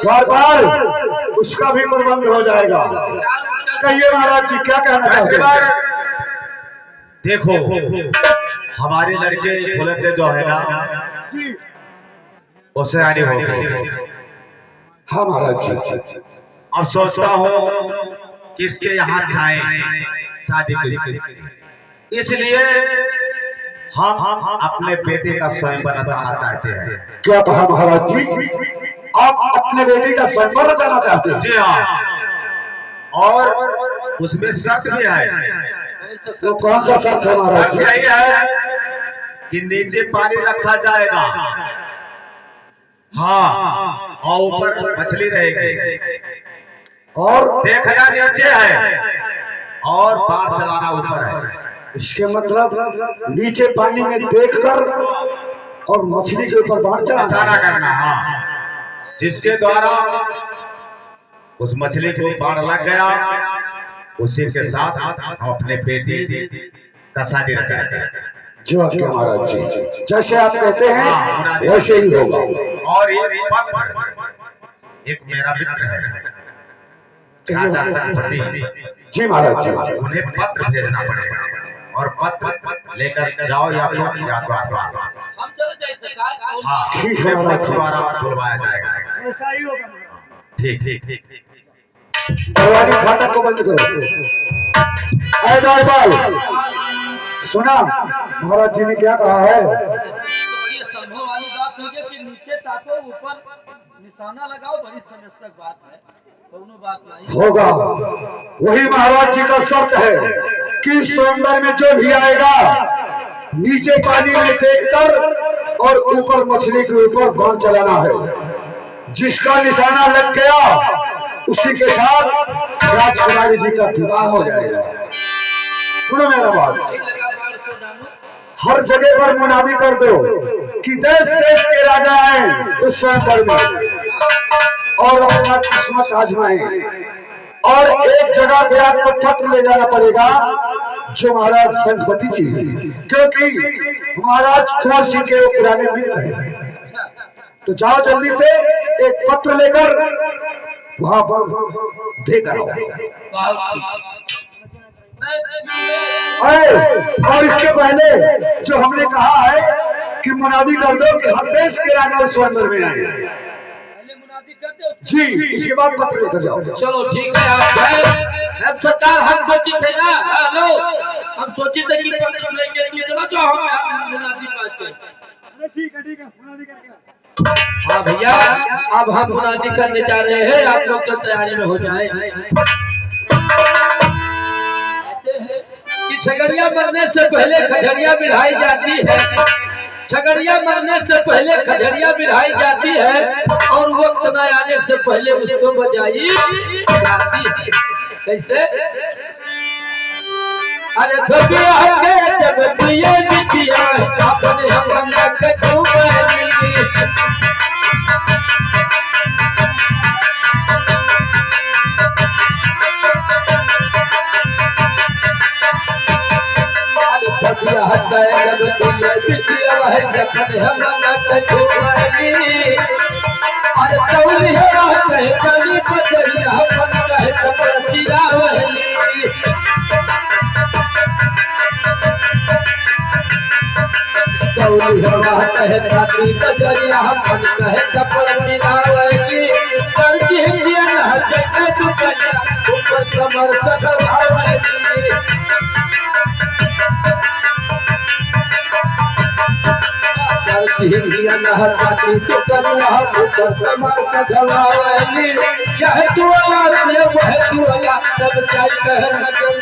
बार बार उसका भी प्रबंध हो जाएगा। कहिए महाराज जी क्या कहना चाहते हैं? देखो, हमारे लड़के बुलंदे जो है ना, उसे आनी हो गई। हाँ महाराज जी। अब सोचता हूँ किसके यहाँ जाएं शादी के लिए, इसलिए हम अपने बेटे का स्वयंवर रचाना चाहते हैं। क्या कहा महाराज जी? आप अपने बेटे का स्वयंवर रचाना चाहते हैं? जी हाँ, और उसमें शर्त भी है। तो कौन सा शर्त है महाराज जी? यही है कि नीचे पानी रखा जाएगा, हाँ, और ऊपर मछली रहेगी, और देखना नीचे है और बाढ़ चलाना ऊपर है। इसके मतलब नीचे पानी में देखकर और मछली के ऊपर बाढ़ चलाना इशारा करना, हाँ, जिसके द्वारा उस मछली को बाढ़ लग गया, उसी के साथ हम अपने बेटी का शादी रचाते हैं। जो आपके महाराज जी जैसे आप कहते हैं वैसे ही होगा। और ये पत्र एक मेरा मित्र है, राजा सरस्वती जी महाराज जी। उन्हें पत्र भेजना पड़ेगा और पत्र लेकर जाओ या तो या द्वार। हम चले जाए सरकार। हाँ, ठीक है महाराज जी। द्वारा बुलवाया जाएगा। ऐसा ही होगा। ठीक। दरवाजे फाटक को बंद करो। ऐ द्वारपाल, सुना महाराज जी ने क्या कहा है? बड़ी संभव वाली बात हो गई कि नीचे ताको ऊपर निशाना लगाओ, बड़ी समस्या बात है, कोनो बात नहीं होगा। वही महाराज जी का शर्त है कि स्वयंवर में जो भी आएगा नीचे पानी में देखकर और ऊपर मछली के ऊपर बाण चलाना है। जिसका निशाना लग गया उसी के साथ राजकुमारी जी का विवाह हो जाएगा। सुनो मेरा बात, लगा बाढ़ को जानो। हर जगह पर मुनादी कर दो कि देश देश के राजा आए उस स्वयंवर में और अपना किस्मत आजमाएं। और एक जगह पे आपको पत्र ले जाना पड़ेगा जो महाराज संघपति जी हैं, क्योंकि महाराज कुंवर सिंह के वो पुराने मित्र हैं। तो जाओ जल्दी से एक पत्र लेकर वहां पर देकर आओ। और इसके पहले जो हमने कहा है कि मुनादी कर दो कि हर देश के राजा उस स्वयंवर में आए। पहले मुनादी कर दे उसके जी, इसके बाद पत्र लेकर जाओ। चलो ठीक है। आप गए अब सरकार, हम सोची थे ना, हेलो, हम सोची थे कि पत्र लेके तू चला जाओ, हम मुनादी पास गए। ठीक है मुनादी करके। हाँ भैया, अब हम मुनादी करने जा रहे हैं, आप लोग तो तैयारी में हो जाए। कहते हैं कि छगड़िया मरने से पहले खजड़िया बिढ़ाई जाती है, छगड़िया मरने से पहले खजड़िया बिढ़ाई जाती है, और वक्त न आने से पहले उसको बजाई जाती है। कैसे? अरे धबिया के जब दिए बिटिया अपने हम के डूबली, धबिया के जब दिए बिटिया वह जखन हम के डूबली, अरे चौली है कहे चली बजरिया अपन कहे कपड़ चिरावली, चौली है कहे छाती बजरिया अपन कहे कपड़ चिरावली, करती हिंदिया ना जगह दुनिया ऊपर कमर सधरावली। कन्या काटी तो कन्या पुत्र तमाशा ढलावली यह तू अल्लाह से वह तू अल्लाह तब जाय कह न चल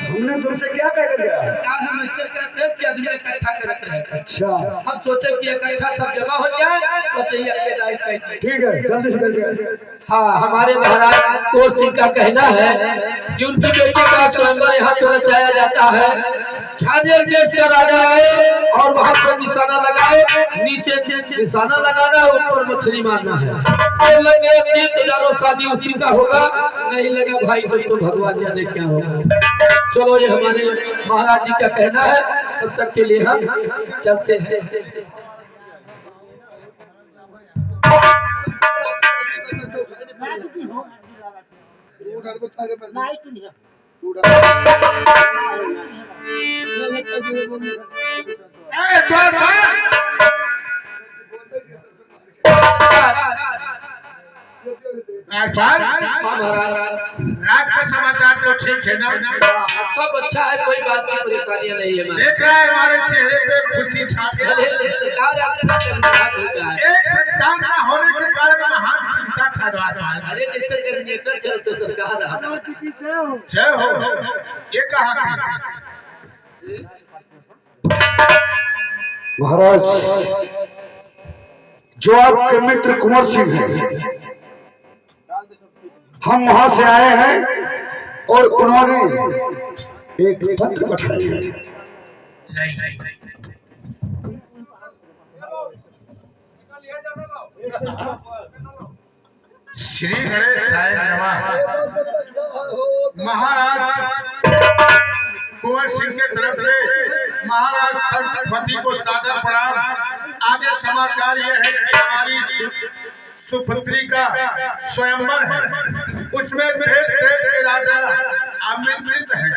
हमने तुमसे क्या कह गया? सरकार हम इससे कहते हैं कि आदमी इकट्ठा करते हैं। अच्छा हम सोचे कि इकट्ठा सब जमा हो जाए बस यही अपने दायित्व है। ठीक है, जल्दी से करके। हाँ, हमारे महाराज कोर सिंह का कहना है कि उनकी बेटी का स्वयंवर यहाँ तो रचाया जाता है। झांझर देश का राजा आए और वहाँ पर निशाना लगाए, नीचे निशाना लगाना है, ऊपर मछली मारना है। और लगे 3,000 शादी उसी का होगा, नहीं लगा भाई तो भगवान जाने क्या होगा। चलो ये हमारे महाराज जी का कहना है, तब तक के लिए हम चलते हैं। रात का समाचार तो ठीक है ना? सब अच्छा है, कोई बात की परेशानियां नहीं है। देख रहा है हमारे चेहरे पे खुशी छा गया। एक संतान ना होने के कारण महान चिंता था द्वार। अरे जैसे जनरेटर चलते सरकार जय हो ये कहा महाराज, जो आपके मित्र कुंवर सिंह हैं, हम वहां से आए हैं और उन्होंने एक पत्र पठाया है। श्री गणेश नमः। महाराज कुंवर सिंह के तरफ से महाराज संतपति को सादर प्रणाम। आगे समाचार यह है कि हमारी सुपुत्री का स्वयंवर है, उसमें देश देश के राजा आमंत्रित हैं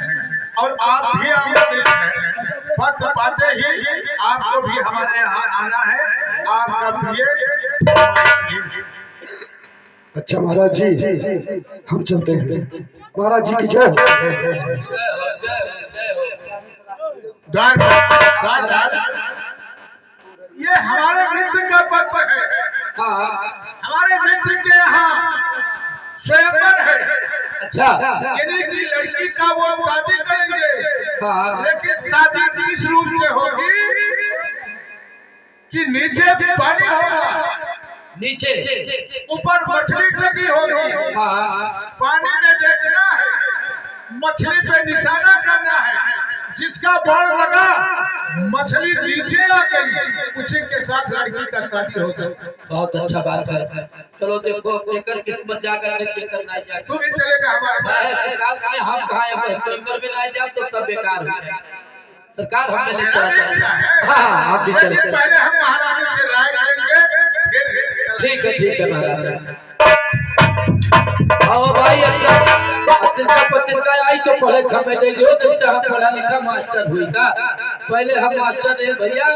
और आप भी आमंत्रित हैं। पत्र पाते ही आपको भी हमारे यहाँ आना है। आपका प्रिय। अच्छा महाराज जी, हम चलते हैं। महाराज जी की जय। ये हमारे मित्र का पत्र है। हमारे मित्र के यहाँ स्वयंवर है। अच्छा, यानी कि लड़की का वो शादी करेंगे, लेकिन शादी किस रूप से होगी कि नीचे पानी होगा, नीचे ऊपर मछली टकी होगी। पानी में देखना है, मछली पे निशाना करना है। जिसका बॉल लगा मछली नीचे आ गई, उसी के साथ लड़की का शादी हो गई। बहुत अच्छा बात है। चलो देखो लेकर किस्मत जाकर लेकर नहीं जाकर तू भी चलेगा हमारे साथ। सरकार हम कहा है स्वयंवर में नहीं जाए तो सब बेकार हो जाए। सरकार हमें नहीं मेरा भी अच्छा है। हाँ, आप भी लेकिन चलते। पहले हम महारानी से राय करेंगे, फिर ठीक है महाराज। आओ भाई, पत्रिका आई तो पढ़े खमे दे लियो। जैसे हम पढ़ा लिखा मास्टर हुई का, पहले हम मास्टर रहे भैया,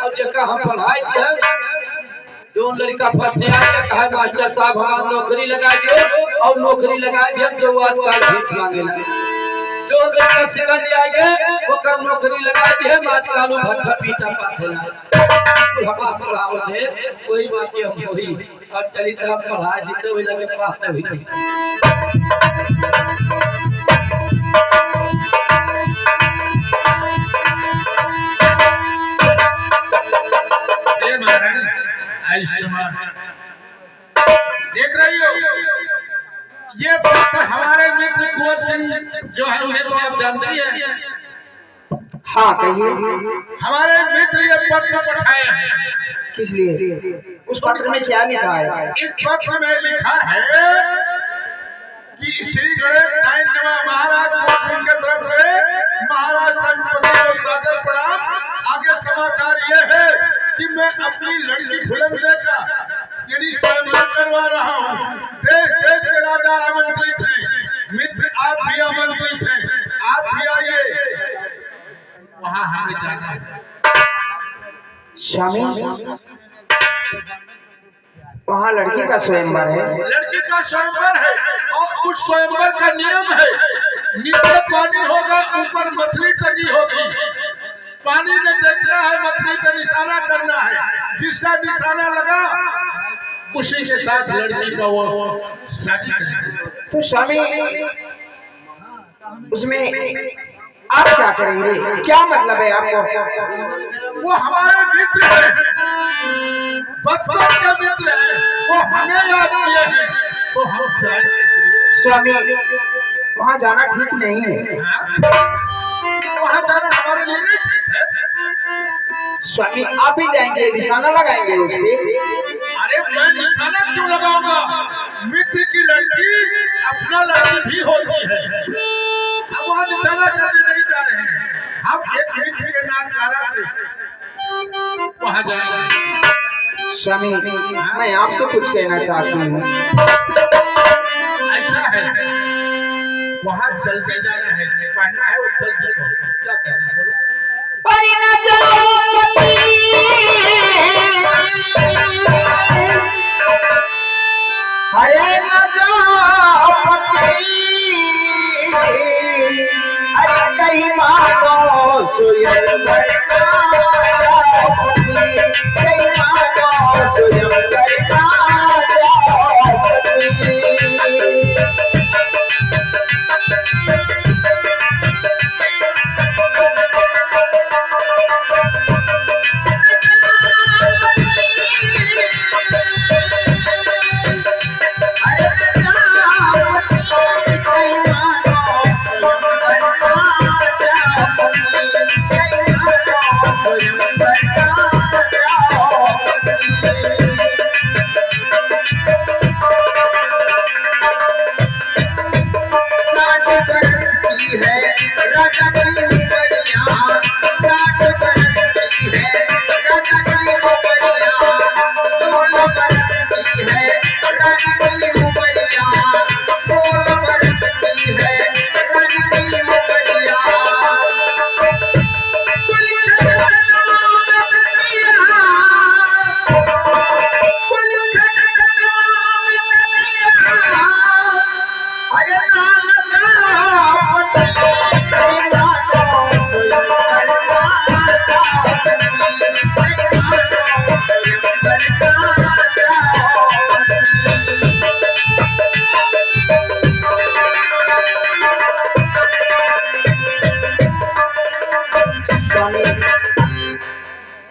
और जगह हम पढ़ाई दिया। जो लड़का फर्स्ट ईयर कहा मास्टर साहब हमारा नौकरी लगा दियो, और नौकरी लगा दिया तो आजकल भीख मांगेला। जो लड़का सेकंड आएंगे वो कर नौकरी लगा दी है, आजकल भट्टा पीटा पाथेला। हमारा पढ़ाओ थे कोई बात की हम हुई, और चली तो हम पढ़ा जीते हुए लगे पास से हुई थी। देख रही हो ये पत्र हमारे मित्र कुंवर सिंह जो है उन्हें तो आप जानती हैं। हाँ कहिए। हमारे मित्र ये पत्र पठाए हैं। किस लिए? उस पत्र में क्या लिखा है? इस पत्र में लिखा है कि श्री गणेश महाराज कुंवर सिंह के तरफ से महाराज संतपति को सादर प्रणाम। आगे समाचार ये है कि मैं अपनी लड़की फुलंदे का यानी स्वयंवर करवा रहा हूँ। देश देश के राजा आमंत्रित हैं, मित्र आप भी आमंत्रित हैं, आप भी आइए, वहाँ हमें जाना है। स्वामी, वहाँ लड़की का स्वयंवर है। लड़की का स्वयंवर है और उस स्वयंवर का नियम है नीचे पानी होगा, ऊपर मछली टंगी होगी। पानी में देखना है, मछली का निशाना करना है, जिसका निशाना लगा उसी के साथ लड़की का वो शादी करेंगे। तो स्वामी उसमें आप क्या करेंगे, क्या मतलब है आपको? वो हमारे मित्र है, बचपन के मित्र है, वो हमें याद किए हैं तो हम जाएंगे। स्वामी वहाँ जाना ठीक नहीं है। वहाँ जाना हमारे लिए नहीं ठीक है। स्वामी आप ही जाएंगे, निशाना लगाएंगे उस पे? अरे मैं निशाना क्यों लगाऊंगा? मित्र की लड़की अपना लड़की भी होती है। हम वहाँ निशाना करने नहीं जा रहे हैं, हम एक मित्र के नाम से वहाँ जाएंगे। स्वामी मैं आपसे कुछ कहना चाहती हूँ। ऐसा है, वहाँ चलते जाना है, कहना है वो चलते जाओ। क्या कहना है बोलो? अरे न जाओ पति, अरे कहीं मानो स्वयं करना जाओ पति, कहीं मानो स्वयं करना जाओ पति।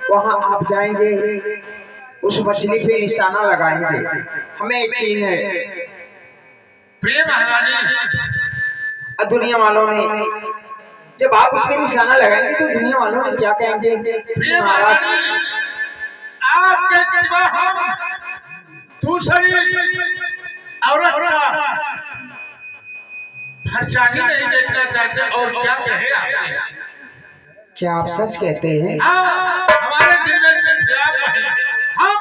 वहाँ आप जाएंगे, उस मछली पे निशाना लगाएंगे, हमें यकीन है। प्रिय महारानी, दुनिया वालों ने जब आप उसमें निशाना लगाएंगे तो दुनिया वालों ने क्या कहेंगे? प्रिय महारानी, आपके सिवा हम दूसरी औरत का खर्चा ही नहीं देखना चाहते। और क्या कहे आपने? क्या आप सच कहते हैं? हमारे दिल में सिर्फ आप है। हम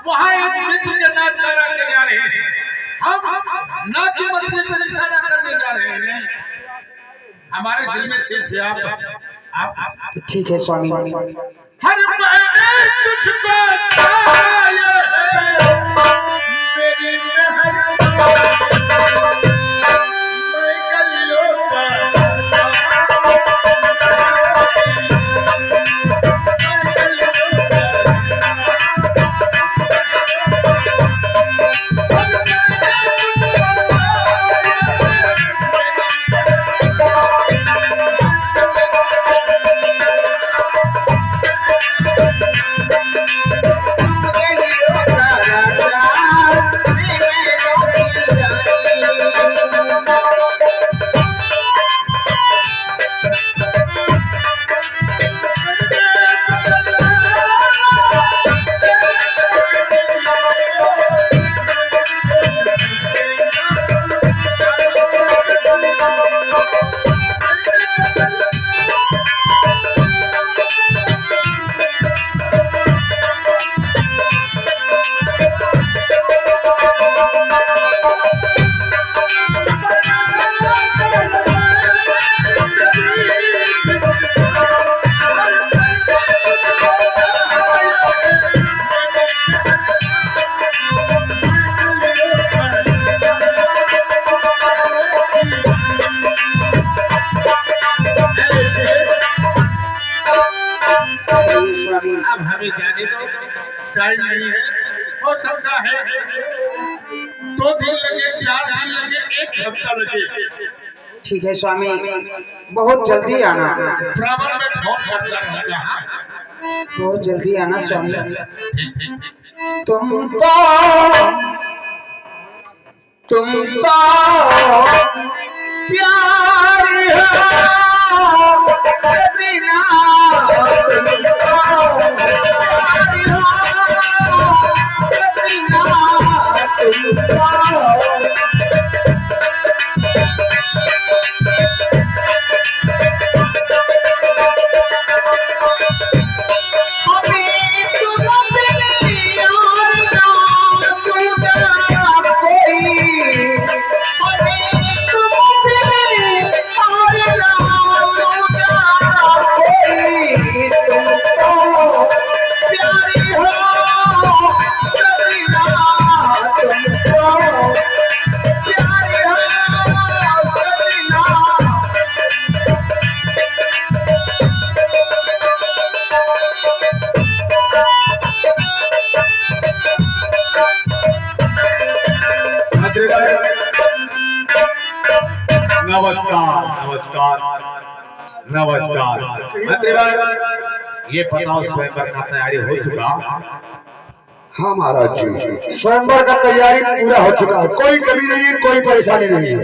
वहाँ एक मित्र के नाच करा के जा रहे हैं, हम ना कि मछली पे निशाना करने जा रहे हैं। नहीं, हमारे दिल में सिर्फ आप। तो ठीक है स्वामी। हर मैंने तुझको पाया है, मेरी अब हमें जाने दो, टाइम नहीं है। हो सकता है 2 दिन लगे, 4 दिन लगे, 1 हफ्ता लगे। ठीक है स्वामी, बहुत जल्दी आना, बराबर में फोन करता रहूंगा। हाँ? बहुत जल्दी आना स्वामी। ठीक ठीक। तुम तो प्यारी हो सबिना, तुम तो प्यारी हो सबिना, तुम तो नमस्कार नमस्कार नमस्कार। मंत्रीवर, ये बताओ स्वयंवर का तैयारी हो चुका? हाँ महाराज जी, स्वयंवर का तैयारी पूरा हो चुका है, कोई कमी नहीं है, कोई परेशानी नहीं है।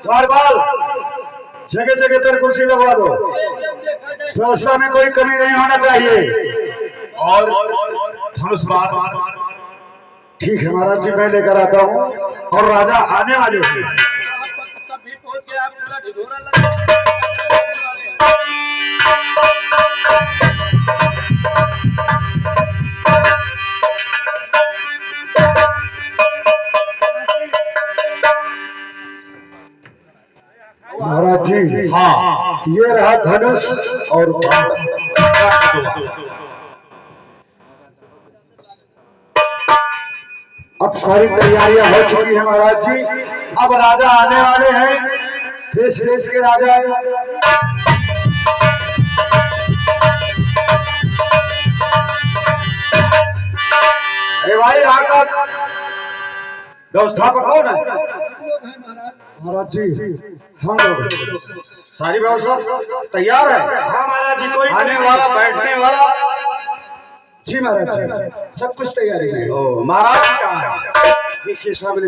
द्वारपाल, जगह जगह पर कुर्सी लगवा दो, व्यवस्था में कोई कमी नहीं होना चाहिए। और धनुष बाण ठीक है महाराज जी, मैं लेकर आता हूँ। और राजा आने वाले हैं। महाराज जी, हाँ, ये रहा धनुष और अब सारी तैयारियां हो चुकी है महाराज जी। अब राजा आने वाले हैं, देश देश के राजा। अरे भाई, यहाँ का व्यवस्थापक कौन है? महाराज जी, हम लोग सारी व्यवस्था तैयार है। हाँ महाराज जी, कोई आने वाला बैठने वाला। जी महाराज जी, सब कुछ तैयारी है। ओ महाराज कहाँ है? देखिए सामने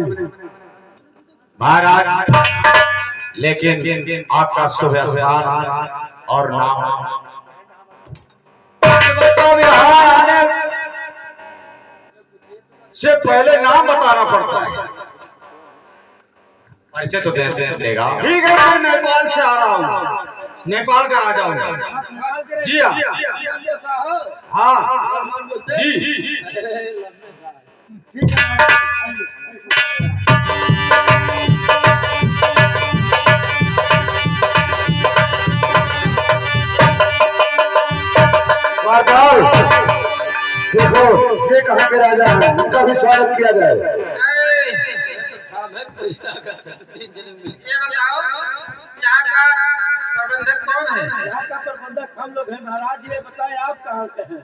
महाराज। लेकिन आपका शुभ स्थान और नाम आने से पहले नाम बताना पड़ता है। परिचय तो देगा। ठीक है, मैं नेपाल से आ रहा हूँ, नेपाल का राजा हूँ। जी हाँ, हाँ जी। देखो, ये कहाँ के राजा हैं, उनका भी स्वागत किया जाए। ये बताओ, यहाँ का प्रबंधक कौन है? यहाँ का प्रबंधक हम लोग हैं महाराज जी। बताए आप कहाँ के हैं?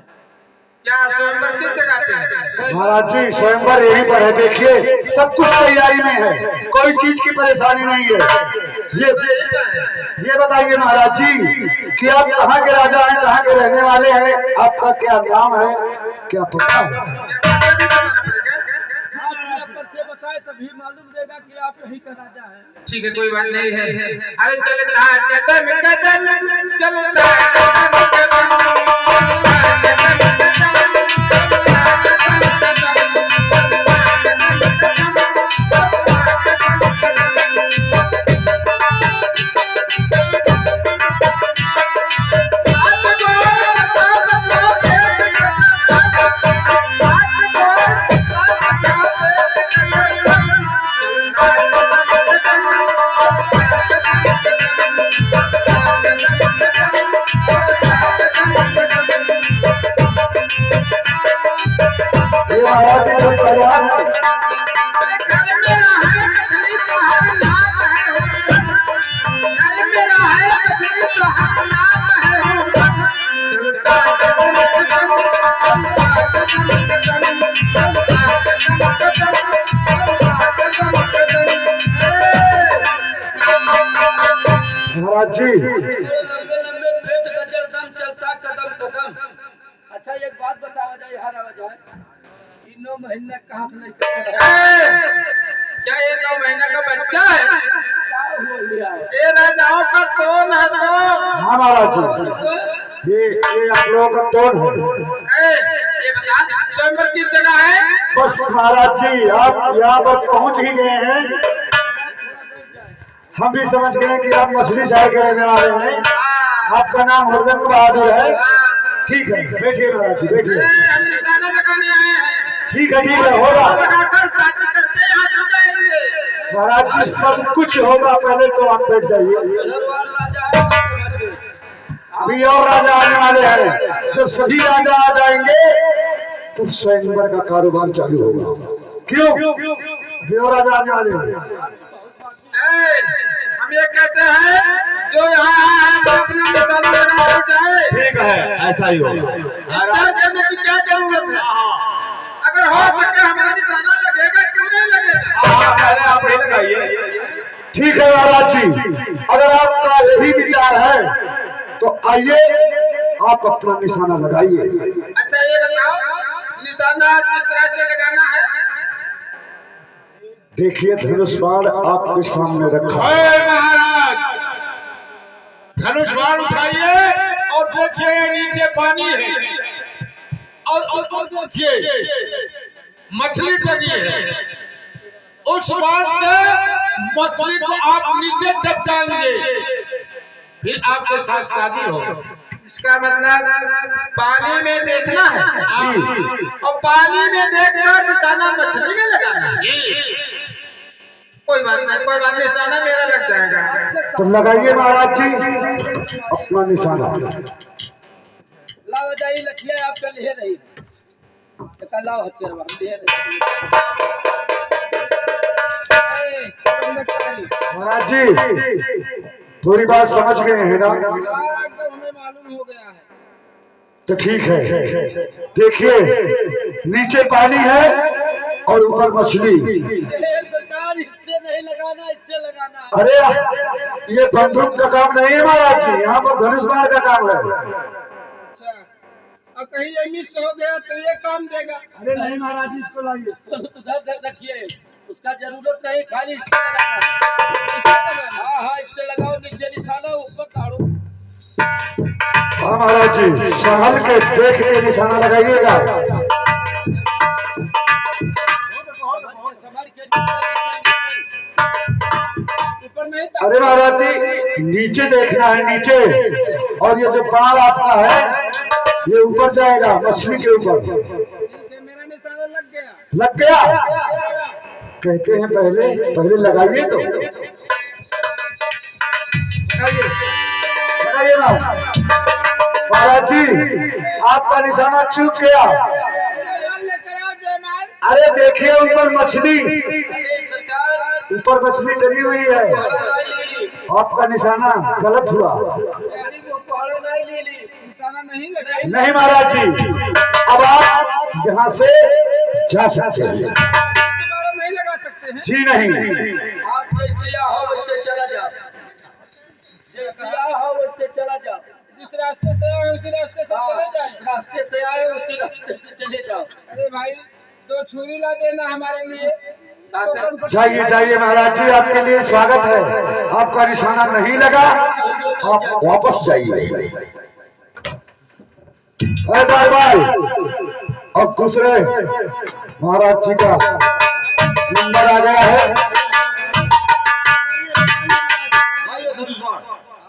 क्या स्वयंवर किस जगह पे है? महाराज जी, स्वयंवर यहीं पर है। देखिए, सब कुछ तैयारी में है, कोई चीज की परेशानी नहीं है। ये बताइए महाराज जी कि आप कहाँ के राजा हैं, कहाँ के रहने वाले हैं, आपका क्या नाम है, क्या पता है? बताए तभी मालूम देगा कि आप यही का राजा हैं। ठीक है, कोई बात नहीं है। अरे चलता चलता महाराज जी लंबे लंबे पेट गजर दम चलता कदम कदम। अच्छा एक बात बतावा जाए हर आवाज तीनों महीने कहाँ से लेकर क्या ये 9 महीना का बच्चा है? क्या हो गया है? ये राजाओं का कौन है तो? हाँ महाराज जी ये आप लोगों का तोड़ है। ये बता स्वयंवर की जगह है? बस महाराज जी आप यहाँ पर पहुंच ही गए हैं। हम भी समझ गए कि आप मछली शहर के रहने वाले हैं। आपका नाम हरदंग बहादुर है। ठीक है बैठिए महाराज जी बैठिए। हम निशाना लगाने आए हैं। ठीक है होगा लगाकर शादी करके यहाँ तो जाएंगे। महाराज जी सब कुछ होगा, पहले तो आप बैठ जाइए। भगवान राजा है अभी और राजा आने वाले हैं। जब सभी राजा आ जाएंगे तब स्वयंवर का कारोबार चालू होगा। क्यों अभी और राजा आने वाले हैं। हम ये कहते हैं जो यहाँ है वो अपना निशाना लगा कर जाए। ठीक है ऐसा ही होगा। इंतजार करने की क्या जरूरत है? अगर हो सके हमारा निशाना लगेगा क्यों नहीं लगेगा? पहले आप ही लगाइए। ठीक है महाराज जी, अगर आपका यही विचार है तो आइए आप अपना निशाना लगाइए। अच्छा ये बताओ निशाना किस तरह से लगाना है? देखिए धनुष बाण आपके सामने रखा है। जय महाराज धनुष बाण उठाइए और देखिए ये नीचे पानी है और ऊपर देखिए मछली टंगी है। उस बाण से मछली को आप नीचे टपकाएंगे फिर आपके साथ शादी होगी। इसका मतलब पानी में देखना है और पानी में देखकर निशाना मछली में लगाना है। कोई बात नहीं निशाना मेरा लग जाएगा। तो लगाइए महाराज जी अपना निशाना। लाओ जाई लठिया आप कल ले रही तो लाओ हथियार हम ले रही। महाराज जी थोड़ी बात समझ गए हैं ना? एकदम हमें मालूम हो गया है। तो ठीक है देखिए नीचे पानी है और ऊपर मछली। सरकार इससे नहीं लगाना इससे लगाना। अरे ये बंदूक का काम नहीं है महाराज जी, यहाँ पर धनुष बाण का काम है। अच्छा अब कहीं ये मिस हो गया तो ये काम देगा। अरे नहीं महाराज जी इसको लाइए। उधर रखिए उसका जरूरत नहीं खाली इससे लगाना। हाँ इससे लगाओ नीचे निशाना ऊपर ताड़ो। हाँ महाराज जी संभल के देख के निशाना लगाइएगा। ऊपर नहीं अरे महाराज जी नीचे देखना है नीचे, और ये जो बाण आपका है ये ऊपर जाएगा मछली के ऊपर। मेरा निशाना लग गया कहते हैं पहले लगाइए तो लगाइए ना महाराज जी आपका निशाना चूक गया। अरे देखिए ऊपर मछली, ऊपर मछली टंगी हुई है। आपका निशाना गलत हुआ। निशाना नहीं लगा। नहीं महाराज जी अब आप यहाँ से जा सकते हैं। दोबारा नहीं लगा सकते हैं। जी नहीं आप जैसे आओ वैसे चला जाओ। जैसे आओ वैसे चला जाओ। जिस रास्ते से आए उसी रास्ते से चले जाए। रास्ते से आए उसी रास्ते से चले जाओ। अरे भाई 2 छुरी ला देना हमारे लिए। जाइए जाइए महाराज जी आपके लिए स्वागत है। आपका निशाना नहीं लगा आप वापस जाइए। अरे बाय बाय। अब दूसरे महाराज जी का नंबर आ गया है।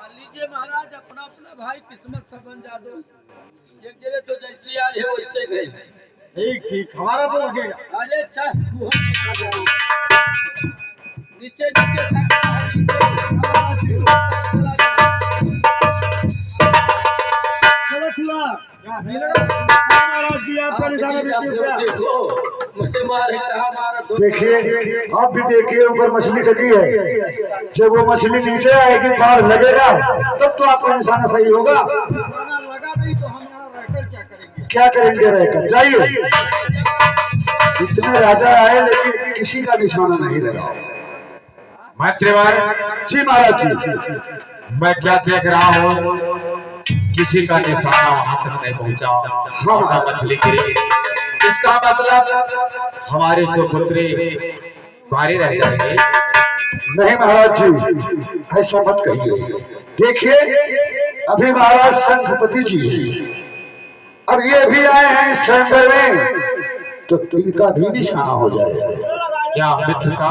लीजिए महाराज अपना अपना भाई किस्मत सब बन जा दो। एक जगह तो जैसे यार है वैसे गए। ठीक हमारा तो लगेगा। अरे अच्छा नीचे नीचे महाराज जी आपका निशाना भी चूक गया। देखिए आप भी देखिए ऊपर मछली लगी है। जब वो मछली नीचे आएगी बाढ़ लगेगा तब तो आपका निशाना सही होगा। लगा नहीं तो हम यहाँ रहकर क्या करेंगे रहकर? जाइए। इतने राजा आए लेकिन किसी का निशाना नहीं लगा। मातृवार जी महाराज जी मैं क्या देख रहा हूँ, किसी का निशाना वहां तक नहीं पहुंचा और मछली गिरी। इसका मतलब हमारी सुपुत्री कुंवारी रह जाएगी। नहीं महाराज जी, ऐसा मत कहिए। देखिए अभी महाराज शंखपति जी अब ये भी आए हैं स्वयंवर में, तो इनका भी निशाना हो जाएगा। क्या मित्र का?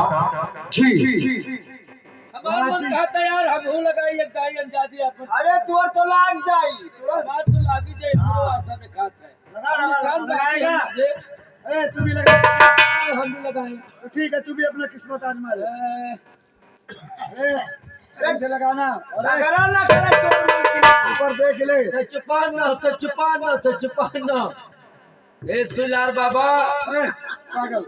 जी हमारा मन कहता यार हम लगाई एक दाई अंजादी अपन। अरे तोर तो लाग जाई, बात तो लागी जाए, हमरो आशा दिखात है। निशान लगाएगा। बाकी ए तू भी लगा, हम भी लगाए। ठीक है तू भी अपना किस्मत आजमा ले। सही से लगाना, लगा ना ऊपर देख ले। तो चुपाना तो चुपाना तो चुपाना। ए सुलार बाबा, पागल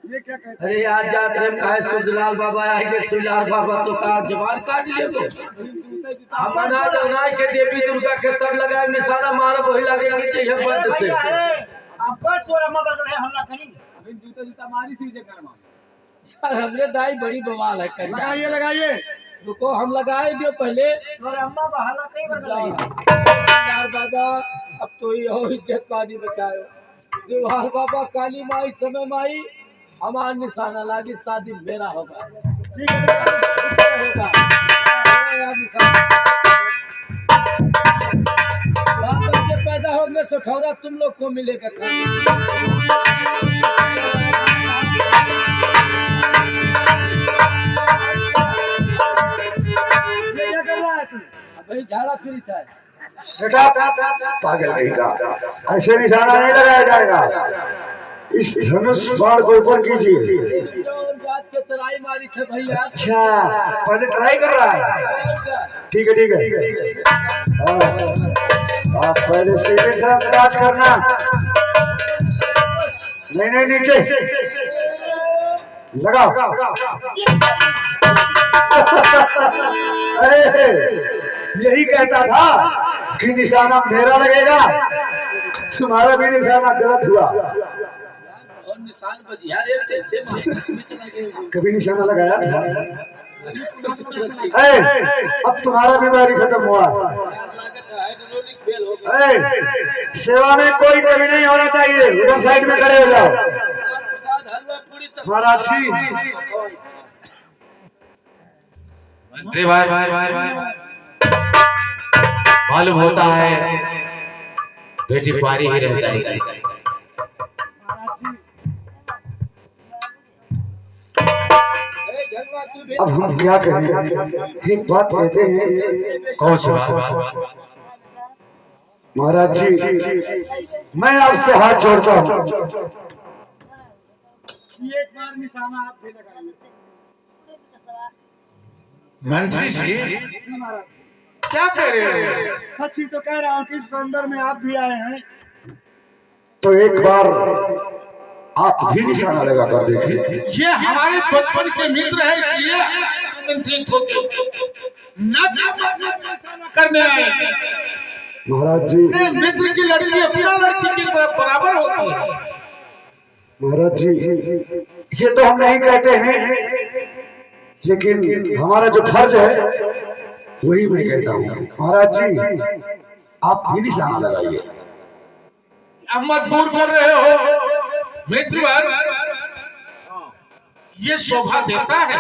ये क्या कहते अरे यार जात रे कहे सुलाल बाबा आएंगे, सुलार बाबा तो का जवान काट लेबो। हम बना दना के देवी दुर्गा के तब लगाए निशाना मार वही लगेंगे कि यह बंद से। अब पर तोरा मगर है हमला करी। अभी जूता जूता मारी सी जगह में। यार हमरे दाई बड़ी बवाल है कर। लगाइए लगाइए, रुको हम लगाए दियो पहले। तोरे अम्मा बहाला कई बार लगाई। सुलार बाबा अब तो ये हो इज्जत पानी बचाओ। सुलार बाबा काली माई समय माई हमारा निशाना लागी, शादी मेरा होगा। ठीक है होगा यार निशाना। बाल बच्चे पैदा होंगे तो खौरा तुम लोग को मिलेगा खाने। ये क्या कर रहा है तू? भाई झाड़ा फिरी था। सेटअप पागल रहेगा, ऐसे निशाना नहीं लगाया जाएगा। इस धनुष बाण को ऊपर कीजिए। जात के तराई मारी थे भैया। अच्छा पहले ट्राई कर रहा है। ठीक है ठीक है, आप पहले सीधे तरफ राज करना। नहीं नहीं नीचे लगाओ। अरे यही कहता था कि निशाना मेरा लगेगा, तुम्हारा भी निशाना गलत हुआ। और निशान बजिया रे कैसे माइनस में चला गया। कभी निशाना लगाया था? अब तुम्हारा बीमारी खत्म हुआ। लागत है हाइड्रोलिक फेल हो गया। सेवा में कोई कमी नहीं होना चाहिए, उधर साइड में खड़े हो जाओ। प्रसाद हलवा पूरी महाराज जी मंत्री भाई, मालूम होता है बेटी कुंवारी ही रह जाएगी। अब हम क्या करें? एक बात कहते हैं। कौन सी बात? महाराज जी मैं आपसे हाथ जोड़ता हूँ, एक बार निशाना आप भी लगाइए। मंत्री जी जी महाराज, क्या कह रहे हो? सच ही तो कह रहा हूँ कि इस संदर में आप भी आए हैं। तो एक बार आप भी निशाना लगा कर देखिए। ये हमारे बचपन के मित्र है, ये आमंत्रित होके न करने आए। महाराज जी, ये मित्र की लड़की अपना लड़की के बराबर होती है। महाराज जी ये तो हम नहीं कहते हैं, लेकिन हमारा जो फर्ज है वही मैं कहता हूँ। महाराज जी आप भी निशाना लगाइए। अब मजबूर कर रहे हो मित्रवर, ये शोभा देता है?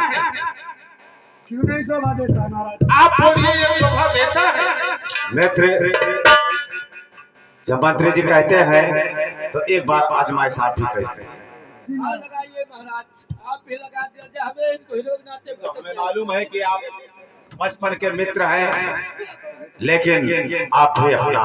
क्यों नहीं शोभा देता महाराज? आप बोलिए, ये शोभा देता है? मित्र, जब मंत्री जी कहते हैं तो एक बार आजमाइश आप भी करिए। हाँ लगाइए महाराज, आप भी लगा दीजिए। हमें इनको हीरो नाते हमें मालूम है कि आप बचपन के मित्र हैं, लेकिन आप भी अपना